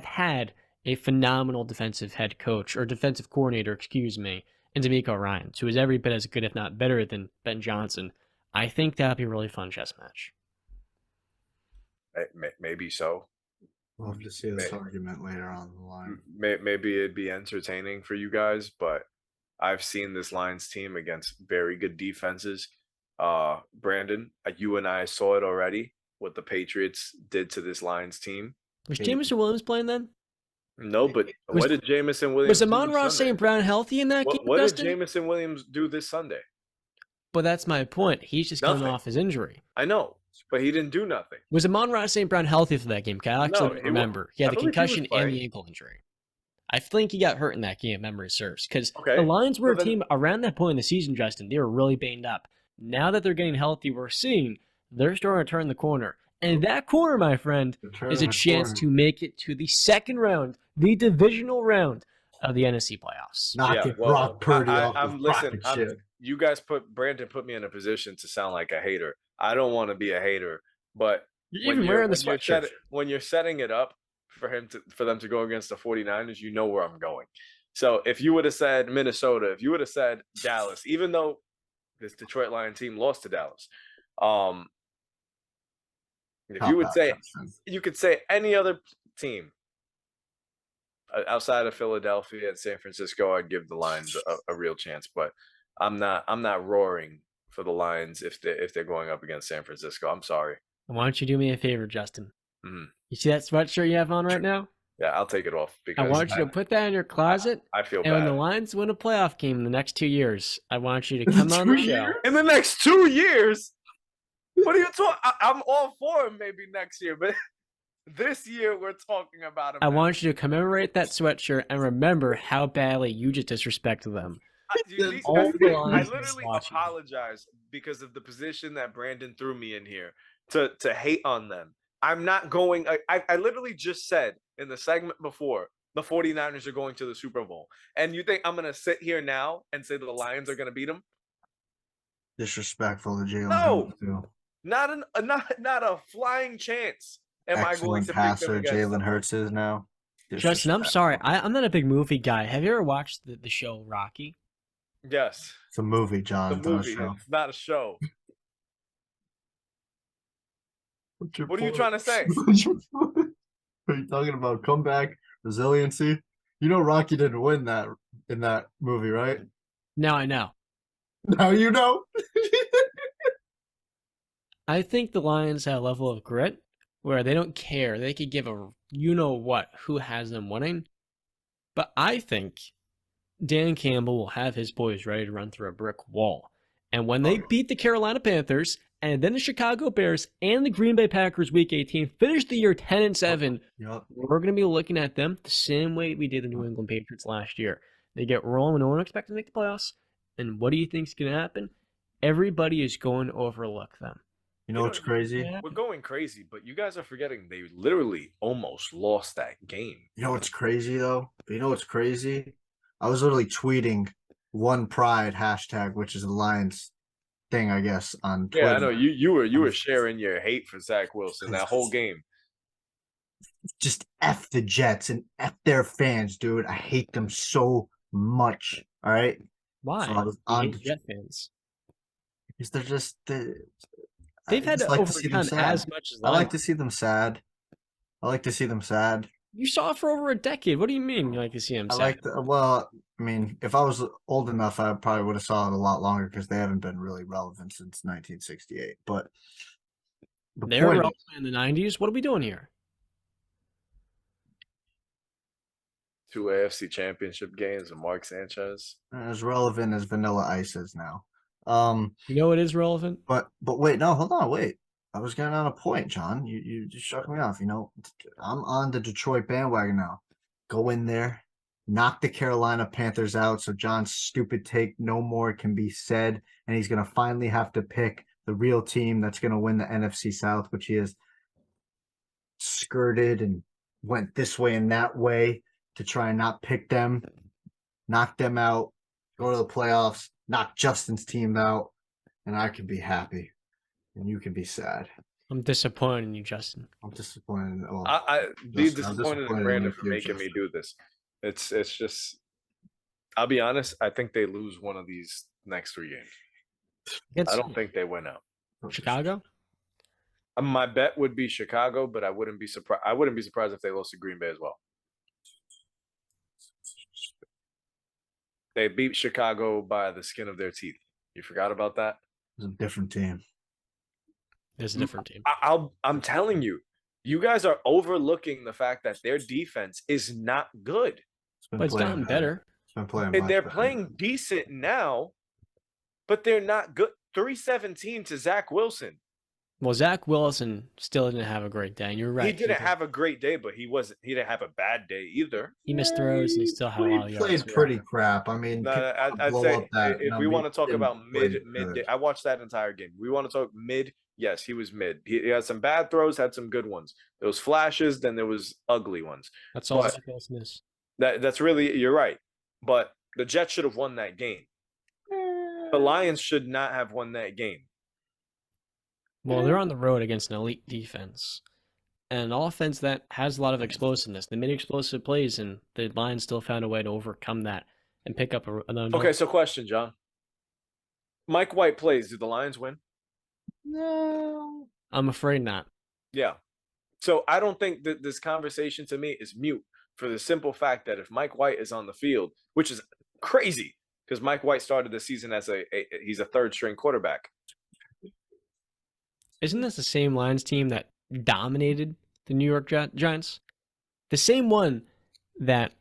had a phenomenal defensive head coach, or defensive coordinator, in D'Amico Ryans, who is every bit as good, if not better, than Ben Johnson. I think that would be a really fun chess match. Maybe so. We'll have to see this argument later on the line. Maybe it'd be entertaining for you guys, but I've seen this Lions team against very good defenses. Brandon, you and I saw it already, what the Patriots did to this Lions team. Was Jameson Williams playing then? No, but what did Jameson Williams do? Was Amon-Ra St. Brown healthy in that game? What did Jameson Williams do this Sunday? But that's my point. He's just coming off his injury. I know, but he didn't do nothing. Was Amon-Ra St. Brown healthy for that game? I actually don't remember. He had the concussion and the ankle injury. I think he got hurt in that game, if memory serves. Because the Lions were a team around that point in the season, Justin. They were really banged up. Now that they're getting healthy, we're seeing they're starting to turn the corner. And that corner, my friend, is a chance to make it to the second round, the divisional round of the NFC playoffs. Brock Purdy off listen, you guys Brandon put me in a position to sound like a hater. I don't want to be a hater, but You're even wearing the sweatshirt. when you're setting it up for them to go against the 49ers, you know where I'm going. So if you would have said Minnesota, if you would have said Dallas, even though this Detroit Lion team lost to Dallas, if you would say you could say any other team outside of Philadelphia and San Francisco, I'd give the Lions a real chance. But I'm not roaring for the Lions if they're going up against San Francisco. I'm sorry. Why don't you do me a favor, Justin? Mm-hmm. You see that sweatshirt you have on right now? Yeah, I'll take it off because I want you to put that in your closet. I feel and bad. when the Lions win a playoff game in the next 2 years, I want you to come on the show. In the next 2 years? What are you talking? I'm all for him maybe next year, but this year we're talking about him. I want you to commemorate that sweatshirt and remember how badly you just disrespected them. I literally apologize because of the position that Brandon threw me in here to hate on them. I'm not going. I literally just said in the segment before the 49ers are going to the Super Bowl. And you think I'm going to sit here now and say the Lions are going to beat them? Disrespectful to Jalen. No, not a flying chance. Am I going to passer pick them Jalen Hurts is now? Justin, I'm sorry. I'm not a big movie guy. Have you ever watched the show Rocky? Yes. It's a movie, John. It's a movie. It's not a show. What are you trying to say? Are you talking about comeback, resiliency? You know Rocky didn't win that in that movie, right? Now I know. Now you know. I think the Lions have a level of grit where they don't care. They could give a you-know-what who has them winning. But I think Dan Campbell will have his boys ready to run through a brick wall. And when they beat the Carolina Panthers and then the Chicago Bears and the Green Bay Packers Week 18 finish the year 10-7, we're going to be looking at them the same way we did the New England Patriots last year. They get rolling when no one expected to make the playoffs. And what do you think is going to happen? Everybody is going to overlook them. You know what's crazy? We're going crazy, but you guys are forgetting they literally almost lost that game. You know what's crazy, though? You know what's crazy? I was literally tweeting One Pride hashtag, which is the Lions thing, I guess, on Twitter. Yeah, I know. You were sharing your hate for Zach Wilson that whole game. Just F the Jets and F their fans, dude. I hate them so much. All right? Why? So I hate Jet fans. Because they're just... They've had to overcome as much as I like to see them sad. I like to see them sad. You saw it for over a decade. What do you mean you like to see them sad? Well, I mean, if I was old enough, I probably would have saw it a lot longer because they haven't been really relevant since 1968. But they were relevant in the 90s. What are we doing here? 2 AFC Championship games and Mark Sanchez. As relevant as Vanilla Ice is now. You know it is relevant. But wait, no, hold on, wait. I was getting on a point, John. You just shut me off. You know, I'm on the Detroit bandwagon now. Go in there, knock the Carolina Panthers out so John's stupid take no more can be said, and he's gonna finally have to pick the real team that's gonna win the NFC South, which he has skirted and went this way and that way to try and not pick them, knock them out, go to the playoffs, knock Justin's team out, and I can be happy. And you can be sad. I'm disappointed in you, Justin. I'm disappointed. Well, I be disappointed in Brandon for making me do this. It's just, I'll be honest. I think they lose one of these next 3 games. I don't think they win out. Chicago? My bet would be Chicago, but I wouldn't be surprised. I wouldn't be surprised if they lost to Green Bay as well. They beat Chicago by the skin of their teeth. You forgot about that? It's a different team. It's a different team. I'm telling you, you guys are overlooking the fact that their defense is not good. But it's gotten better. It's been playing and they're playing decent now, but they're not good. 317 to Zach Wilson. Well, Zach Wilson still didn't have a great day. And you're right. He didn't have a great day, but he didn't have a bad day either. He missed throws and he still had a lot of yards. He played pretty crap. I mean, I'd say if we want to talk about mid, I watched that entire game. We want to talk mid. Yes, he was mid. He had some bad throws, had some good ones. There was flashes, then there was ugly ones. That's all Zach Wilson is. That's really, you're right. But the Jets should have won that game. The Lions should not have won that game. Well, they're on the road against an elite defense. And an offense that has a lot of explosiveness. They made explosive plays, and the Lions still found a way to overcome that and pick up another. Okay, so question, John. Mike White plays. Do the Lions win? No. I'm afraid not. Yeah. So I don't think that this conversation to me is mute for the simple fact that if Mike White is on the field, which is crazy because Mike White started the season as he's a third string quarterback. Isn't this the same Lions team that dominated the New York Giants? The same one that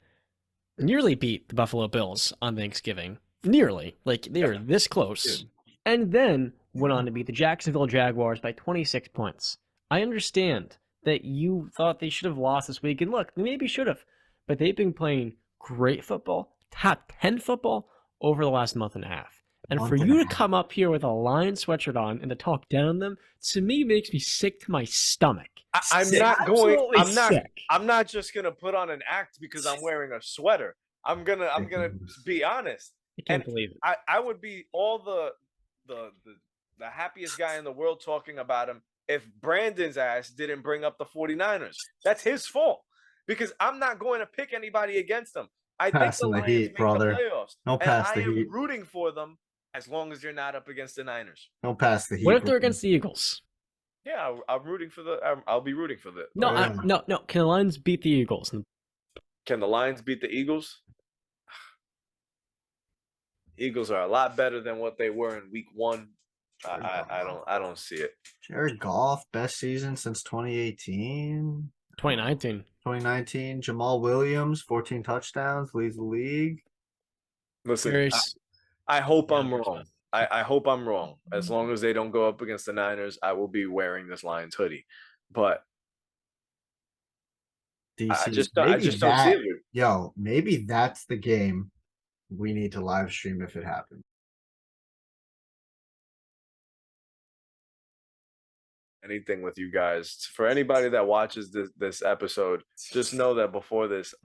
nearly beat the Buffalo Bills on Thanksgiving. Nearly. Like, they were this close. And then went on to beat the Jacksonville Jaguars by 26 points. I understand that you thought they should have lost this week. And look, they maybe should have. But they've been playing great football, top 10 football, over the last month and a half. And for you to come up here with a Lions sweatshirt on and to talk down on them, to me makes me sick to my stomach. I'm Sick. not going. Absolutely I'm not. sick. I'm not just gonna put on an act because I'm wearing a sweater. I'm gonna be honest. I can't believe it. I would be all the happiest guy in the world talking about him if Brandon's ass didn't bring up the 49ers. That's his fault because I'm not going to pick anybody against them. I think Passing the the Lions heat, make brother. the playoffs. No And pass I the am heat. rooting for them as long as you're not up against the Niners. Don't pass the heat. What if they're against the Eagles? Yeah, I'm rooting for the. I'll be rooting for the. No, Yeah. no. Can the Lions beat the Eagles? Can the Lions beat the Eagles? Eagles are a lot better than what they were in Week 1. I don't see it. Jared Goff, best season since 2018. 2019. 2019. Jamal Williams, 14 touchdowns, leads the league. Listen, I hope I'm wrong. I hope I'm wrong. As long as they don't go up against the Niners, I will be wearing this Lions hoodie. But DC, I just don't see it. Yo, maybe that's the game we need to live stream if it happens. Anything with you guys. For anybody that watches this episode, just know that before this,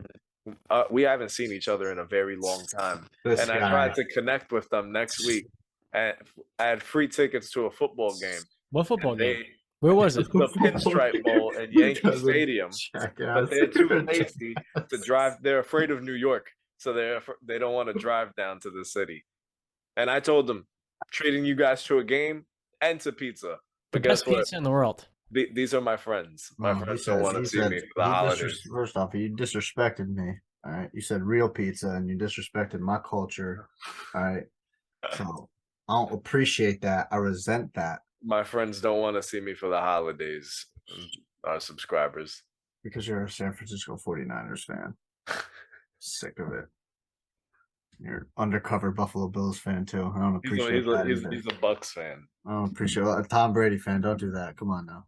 we haven't seen each other in a very long time. I tried to connect with them next week. And I had free tickets to a football game. What football game? Where was it? The Pinstripe Bowl in Yankee Stadium. But they're too lazy to drive. They're afraid of New York, so they don't want to drive down to the city. And I told them, treating you guys to a game and to pizza. The best pizza in the world. These are my friends. My friends don't want to see me for the holidays. First off, you disrespected me. All right, you said real pizza, and you disrespected my culture. All right, so I don't appreciate that. I resent that. My friends don't want to see me for the holidays. Our subscribers. Because you're a San Francisco 49ers fan. Sick of it. You're an undercover Buffalo Bills fan too. I don't appreciate that. He's a Bucks fan. I don't appreciate a Tom Brady fan. Don't do that. Come on now.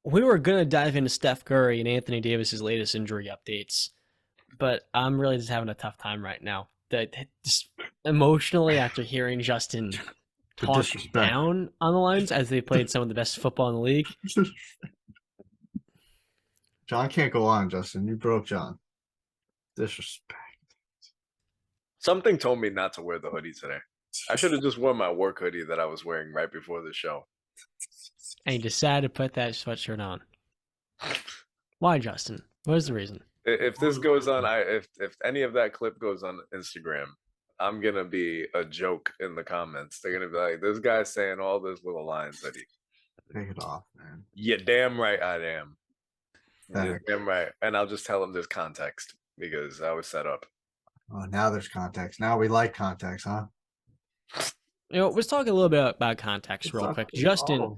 We were going to dive into Steph Curry and Anthony Davis's latest injury updates, but I'm really just having a tough time right now. Just emotionally after hearing Justin talk down on the Lions as they played some of the best football in the league. John can't go on, Justin. You broke John. Disrespect. Something told me not to wear the hoodie today. I should have just worn my work hoodie that I was wearing right before the show. And you decided to put that sweatshirt on. Why, Justin? What is the reason? If this goes on, if any of that clip goes on Instagram, I'm gonna be a joke in the comments. They're gonna be like, "This guy's saying all this with a Lions hoodie." Take it off, man. Yeah, damn right I am. Yeah, damn right, and I'll just tell them there's context because I was set up. Oh, now there's context. Now we like context, huh? Let's talk a little bit about context real quick. Justin,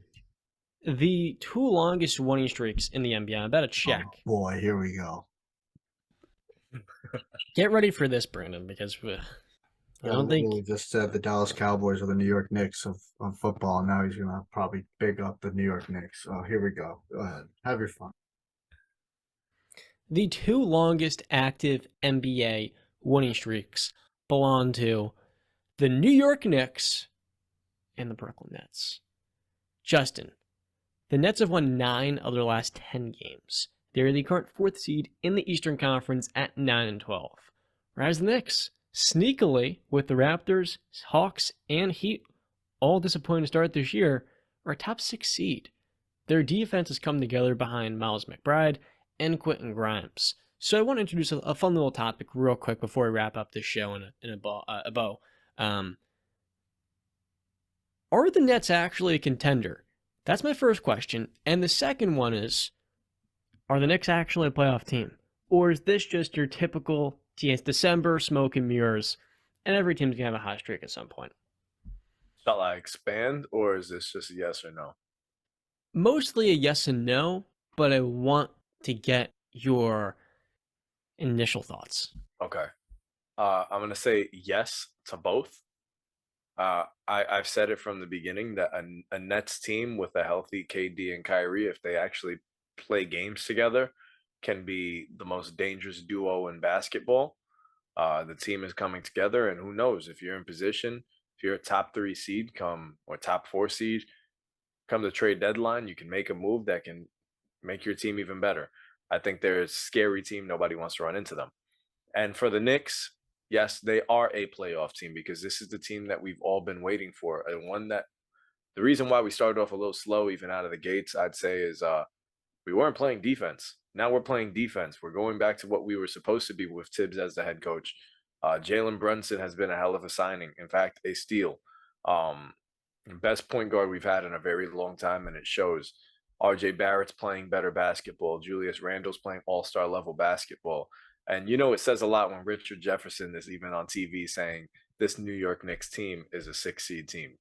the 2 longest winning streaks in the NBA. I bet a check. Oh, boy, here we go. Get ready for this, Brandon, because I don't think he just said the Dallas Cowboys are the New York Knicks of football. And now he's gonna probably big up the New York Knicks. Oh, here we go. Go ahead, have your fun. The 2 longest active NBA winning streaks belong to the New York Knicks and the Brooklyn Nets. Justin, the Nets have won 9 of their last 10 games. They're the current 4th seed in the Eastern Conference at 9-12, whereas the Knicks sneakily, with the Raptors, Hawks, and Heat all disappointing to start this year, are a top 6 seed. Their defense has come together behind Miles McBride and Quentin Grimes. So I want to introduce a fun little topic real quick before we wrap up this show in a bow. Are the Nets actually a contender? That's my first question. And the second one is, are the Knicks actually a playoff team? Or is this just your typical, it's December, smoke and mirrors, and every team's going to have a hot streak at some point? Shall I expand, or is this just a yes or no? Mostly a yes and no, but I want to get your initial thoughts. Okay. I'm going to say yes to both. I've said it from the beginning that a Nets team with a healthy KD and Kyrie, if they actually play games together, can be the most dangerous duo in basketball. The team is coming together, and who knows, if you're in position, if you're a top 3 seed or top 4 seed, come the trade deadline, you can make a move that can make your team even better. I think they're a scary team. Nobody wants to run into them. And for the Knicks, yes, they are a playoff team because this is the team that we've all been waiting for. And one that the reason why we started off a little slow, even out of the gates, I'd say, is we weren't playing defense. Now we're playing defense. We're going back to what we were supposed to be with Tibbs as the head coach. Jalen Brunson has been a hell of a signing. In fact, a steal. Best point guard we've had in a very long time, and it shows. RJ Barrett's playing better basketball. Julius Randle's playing all-star level basketball. And it says a lot when Richard Jefferson is even on TV saying this New York Knicks team is a 6-seed team.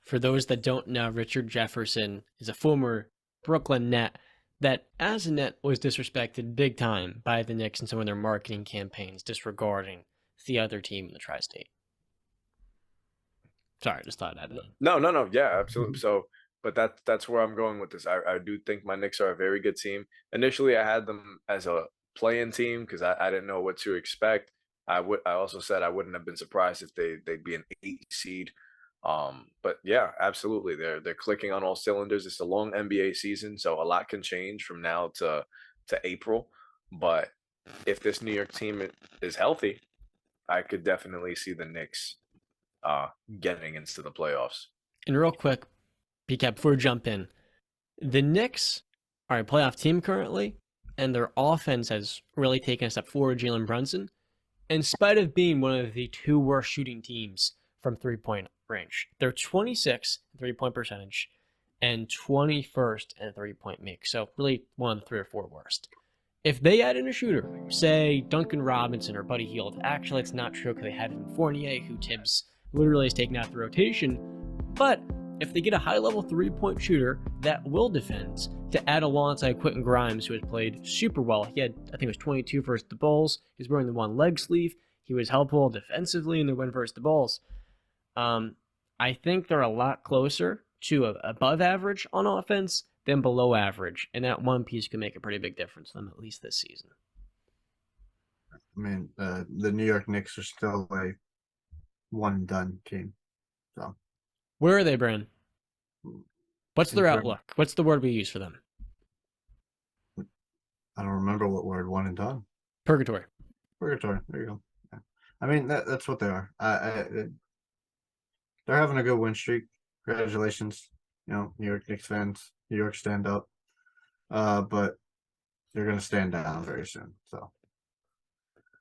For those that don't know, Richard Jefferson is a former Brooklyn Net that, as a Net, was disrespected big time by the Knicks in some of their marketing campaigns, disregarding the other team in the tri-state. Sorry, just thought I'd No. Yeah, absolutely. So, but that's where I'm going with this. I do think my Knicks are a very good team. Initially, I had them as a play-in team because I didn't know what to expect. I also said I wouldn't have been surprised if they'd be an 8 seed. But yeah, absolutely. They're clicking on all cylinders. It's a long NBA season, so a lot can change from now to April. But if this New York team is healthy, I could definitely see the Knicks getting into the playoffs. And real quick, PCAP, before we jump in, the Knicks are a playoff team currently, and their offense has really taken a step forward. Jalen Brunson, in spite of being one of the 2 worst shooting teams from 3-point range, they're 26th in 3-point percentage and 21st in 3-point make. So really one of the 3 or 4 worst. If they add in a shooter, say Duncan Robinson or Buddy Hield, actually it's not true because they had Fournier, who Tibbs literally is taking out the rotation. But if they get a high-level 3-point shooter that will defend, to add alongside Quentin Grimes, who has played super well. He had, I think it was 22 versus the Bulls. He was wearing the one leg sleeve. He was helpful defensively in the win versus the Bulls. I think they're a lot closer to above average on offense than below average, and that one piece could make a pretty big difference for them, at least this season. I mean, the New York Knicks are still a one-and-done team. So, where are they, Brandon? What's their outlook? What's the word we use for them? I don't remember what word. One and done. Purgatory. Purgatory. There you go. Yeah. I mean, that's what they are. They're having a good win streak. Congratulations, New York Knicks fans. New York, stand up. But they're gonna stand down very soon. So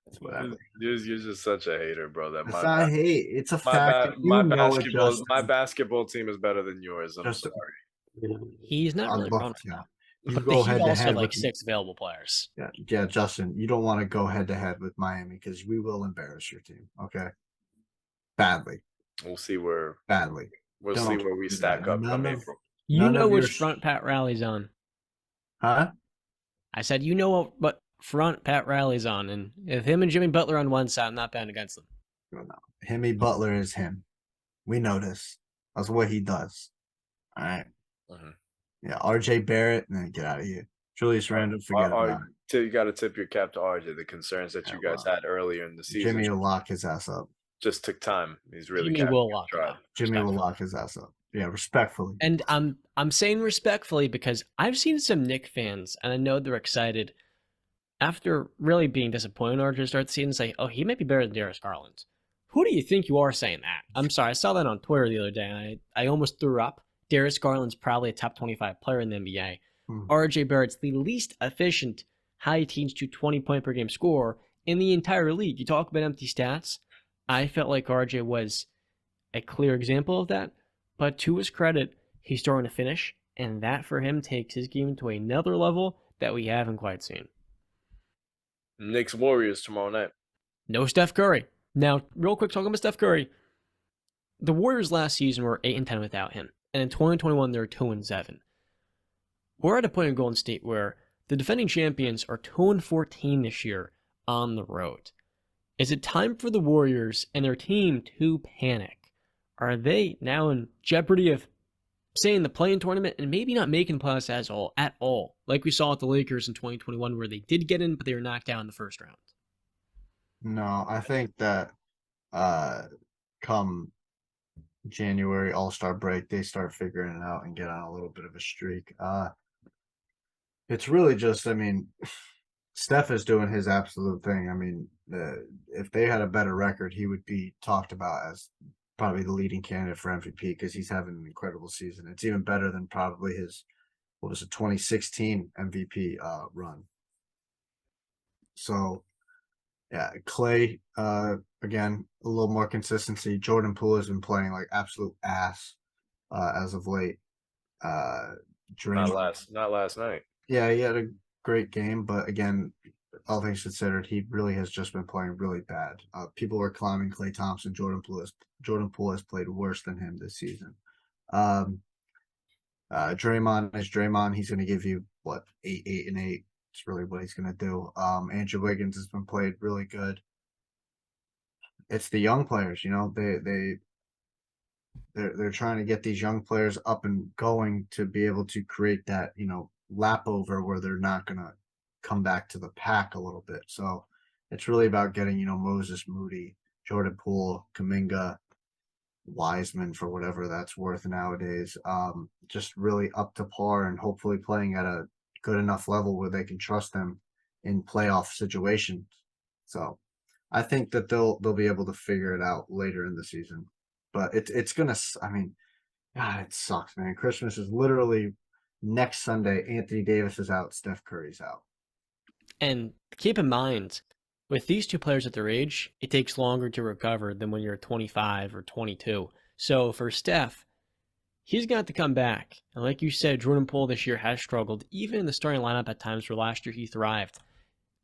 it's whatever. You're just such a hater, bro. It's not hate. It's a fact. My basketball team is better than yours. I'm sorry. He's not really wrong. You go head to head with 6 available players. Yeah, Justin. You don't want to go head to head with Miami because we will embarrass your team. Okay, badly. We'll see where We'll see where we stack up come April. You know which front Pat Riley's on. Huh? I said you know what front Pat Riley's on, and if him and Jimmy Butler on one side, I'm not betting against them. No. Jimmy Butler is him. We know this. That's what he does. All right. Mm-hmm. Yeah, RJ Barrett, and then get out of here. Julius Randle, forget about it. You got to tip your cap to RJ. The concerns that you guys had earlier in the season. Jimmy will lock his ass up. Just took time. He's really Jimmy will lock up. Jimmy will lock his ass up. Yeah, respectfully. And I'm saying respectfully because I've seen some Knicks fans, and I know they're excited after really being disappointed in order to start the season, say, "Oh, he might be better than Darius Garland." Who do you think you are saying that? I'm sorry, I saw that on Twitter the other day, and I almost threw up. Darius Garland's probably a top 25 player in the NBA. RJ Barrett's the least efficient high teens to 20-point per game scorer in the entire league. You talk about empty stats. I felt like RJ was a clear example of that, but to his credit, he's starting to finish, and that for him takes his game to another level that we haven't quite seen. Knicks Warriors tomorrow night. No Steph Curry. Now, real quick, talking about Steph Curry. The Warriors last season were 8-10 without him, and in 2021 they're 2-7. We're at a point in Golden State where the defending champions are 2-14 this year on the road. Is it time for the Warriors and their team to panic? Are they now in jeopardy of staying in the play-in tournament and maybe not making the playoffs at all, like we saw at the Lakers in 2021, where they did get in, but they were knocked out in the first round? No, I think that come January All-Star break, they start figuring it out and get on a little bit of a streak. It's really just, I mean, Steph is doing his absolute thing. I mean, if they had a better record, he would be talked about as probably the leading candidate for MVP because he's having an incredible season. It's even better than probably his, 2016 MVP run. So, yeah, Clay, again, a little more consistency. Jordan Poole has been playing like absolute ass as of late. Not last night. Yeah, he had a great game, but again, all things considered, he really has just been playing really bad. People were climbing Klay Thompson. Jordan Poole has played worse than him this season. Draymond is Draymond. He's going to give you what 8 and 8. It's really what he's going to do. Andrew Wiggins has been played really good. It's the young players, you know. They're trying to get these young players up and going to be able to create that, you know, lap over where they're not going to come back to the pack a little bit. So it's really about getting, you know, Moses Moody, Jordan Poole, Kuminga, Wiseman for whatever that's worth nowadays. Just really up to par and hopefully playing at a good enough level where they can trust them in playoff situations. So I think that they'll be able to figure it out later in the season. But it's gonna. I mean, God, it sucks, man. Christmas is literally next Sunday. Anthony Davis is out. Steph Curry's out. And keep in mind, with these two players at their age, it takes longer to recover than when you're 25 or 22. So for Steph, he's got to come back. And like you said, Jordan Poole this year has struggled, even in the starting lineup at times where last year he thrived.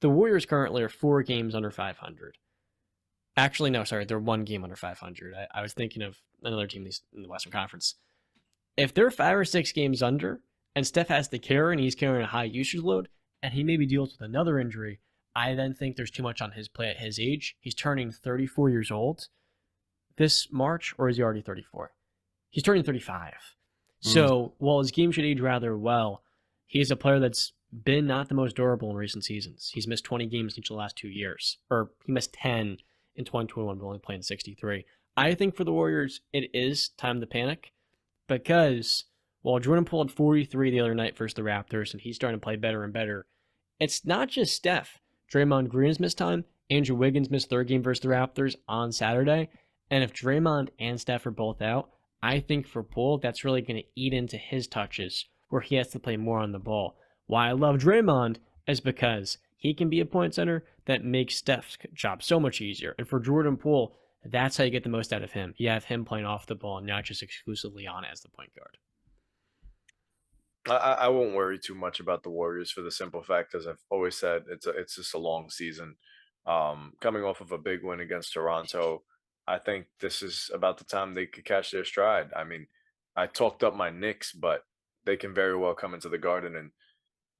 The Warriors currently are 4 games under 500. Actually, no, sorry, they're 1 game under 500. I was thinking of another team in the Western Conference. If they're 5 or 6 games under, and Steph has the care and he's carrying a high usage load, and he maybe deals with another injury, I then think there's too much on his plate at his age. He's turning 34 years old this March, or is he already 34? He's turning 35. So while his game should age rather well, he is a player that's been not the most durable in recent seasons. He's missed 20 games each of the last 2 years, or he missed 10 in 2021, but only playing 63. I think for the Warriors, it is time to panic because while Jordan Poole had 43 the other night versus the Raptors, and he's starting to play better and better, it's not just Steph. Draymond Green's missed time. Andrew Wiggins missed 3rd game versus the Raptors on Saturday. And if Draymond and Steph are both out, I think for Poole, that's really going to eat into his touches where he has to play more on the ball. Why I love Draymond is because he can be a point center that makes Steph's job so much easier. And for Jordan Poole, that's how you get the most out of him. You have him playing off the ball and not just exclusively on as the point guard. I won't worry too much about the Warriors for the simple fact, as I've always said, it's just a long season. Coming off of a big win against Toronto, I think this is about the time they could catch their stride. I mean, I talked up my Knicks, but they can very well come into the Garden, and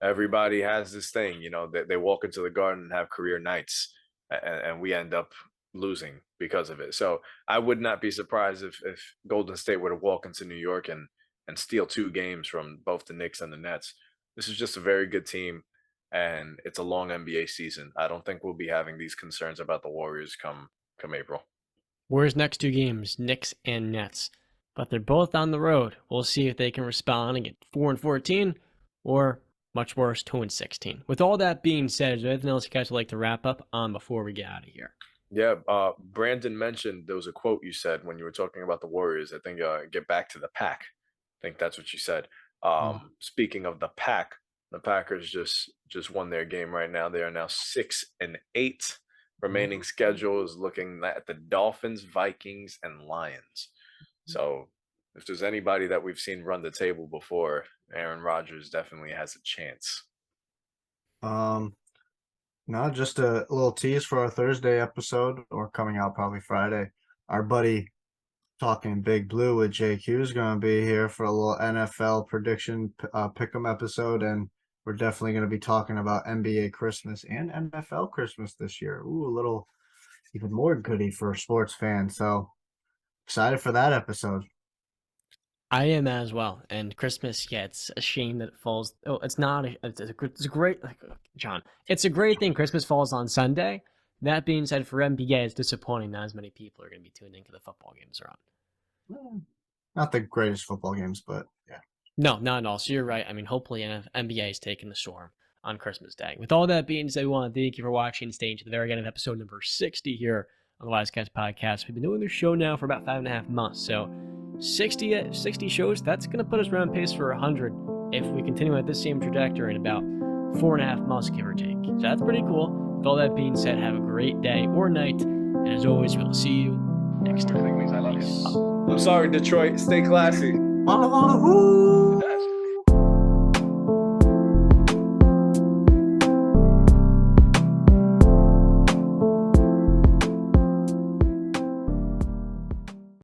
everybody has this thing, you know, they walk into the Garden and have career nights, and we end up losing because of it. So I would not be surprised if Golden State were to walk into New York and steal 2 games from both the Knicks and the Nets. This is just a very good team, and it's a long NBA season. I don't think we'll be having these concerns about the Warriors come April. Warriors' next 2 games, Knicks and Nets. But they're both on the road. We'll see if they can respond and get 4-14 or, much worse, 2-16. With all that being said, is there anything else you guys would like to wrap up on before we get out of here? Yeah, Brandon mentioned there was a quote you said when you were talking about the Warriors. I think get back to the pack. I think that's what you said. Mm. Speaking of the pack, the Packers just won their game right now. They are now 6-8. Remaining schedule is looking at the Dolphins, Vikings, and Lions. So if there's anybody that we've seen run the table before, Aaron Rodgers definitely has a chance. Um, no, just a little tease for our Thursday episode, or coming out probably Friday. Our buddy Talking Big Blue with JQ is going to be here for a little NFL prediction pick'em episode, and we're definitely going to be talking about NBA Christmas and NFL Christmas this year. Ooh, a little even more goody for sports fans. So excited for that episode. I am as well. And Christmas, yeah, it's a shame that it falls. Oh, it's not. It's a great, like, John. It's a great thing. Christmas falls on Sunday. That being said, for NBA, it's disappointing. Not as many people are going to be tuning into the football games around. Not the greatest football games, but yeah. No, not at all. So you're right. I mean, hopefully NBA is taking the storm on Christmas Day. With all that being said, we want to thank you for watching and staying to the very end of episode number 60 here on the Wisecast Podcast. We've been doing this show now for about 5.5 months. So 60 shows, that's going to put us around pace for 100 if we continue at this same trajectory in about 4.5 months, give or take. So that's pretty cool. With all that being said, have a great day or night. And as always, we'll see you next time. I love you. I'm sorry, Detroit. Stay classy. Walla walla woo!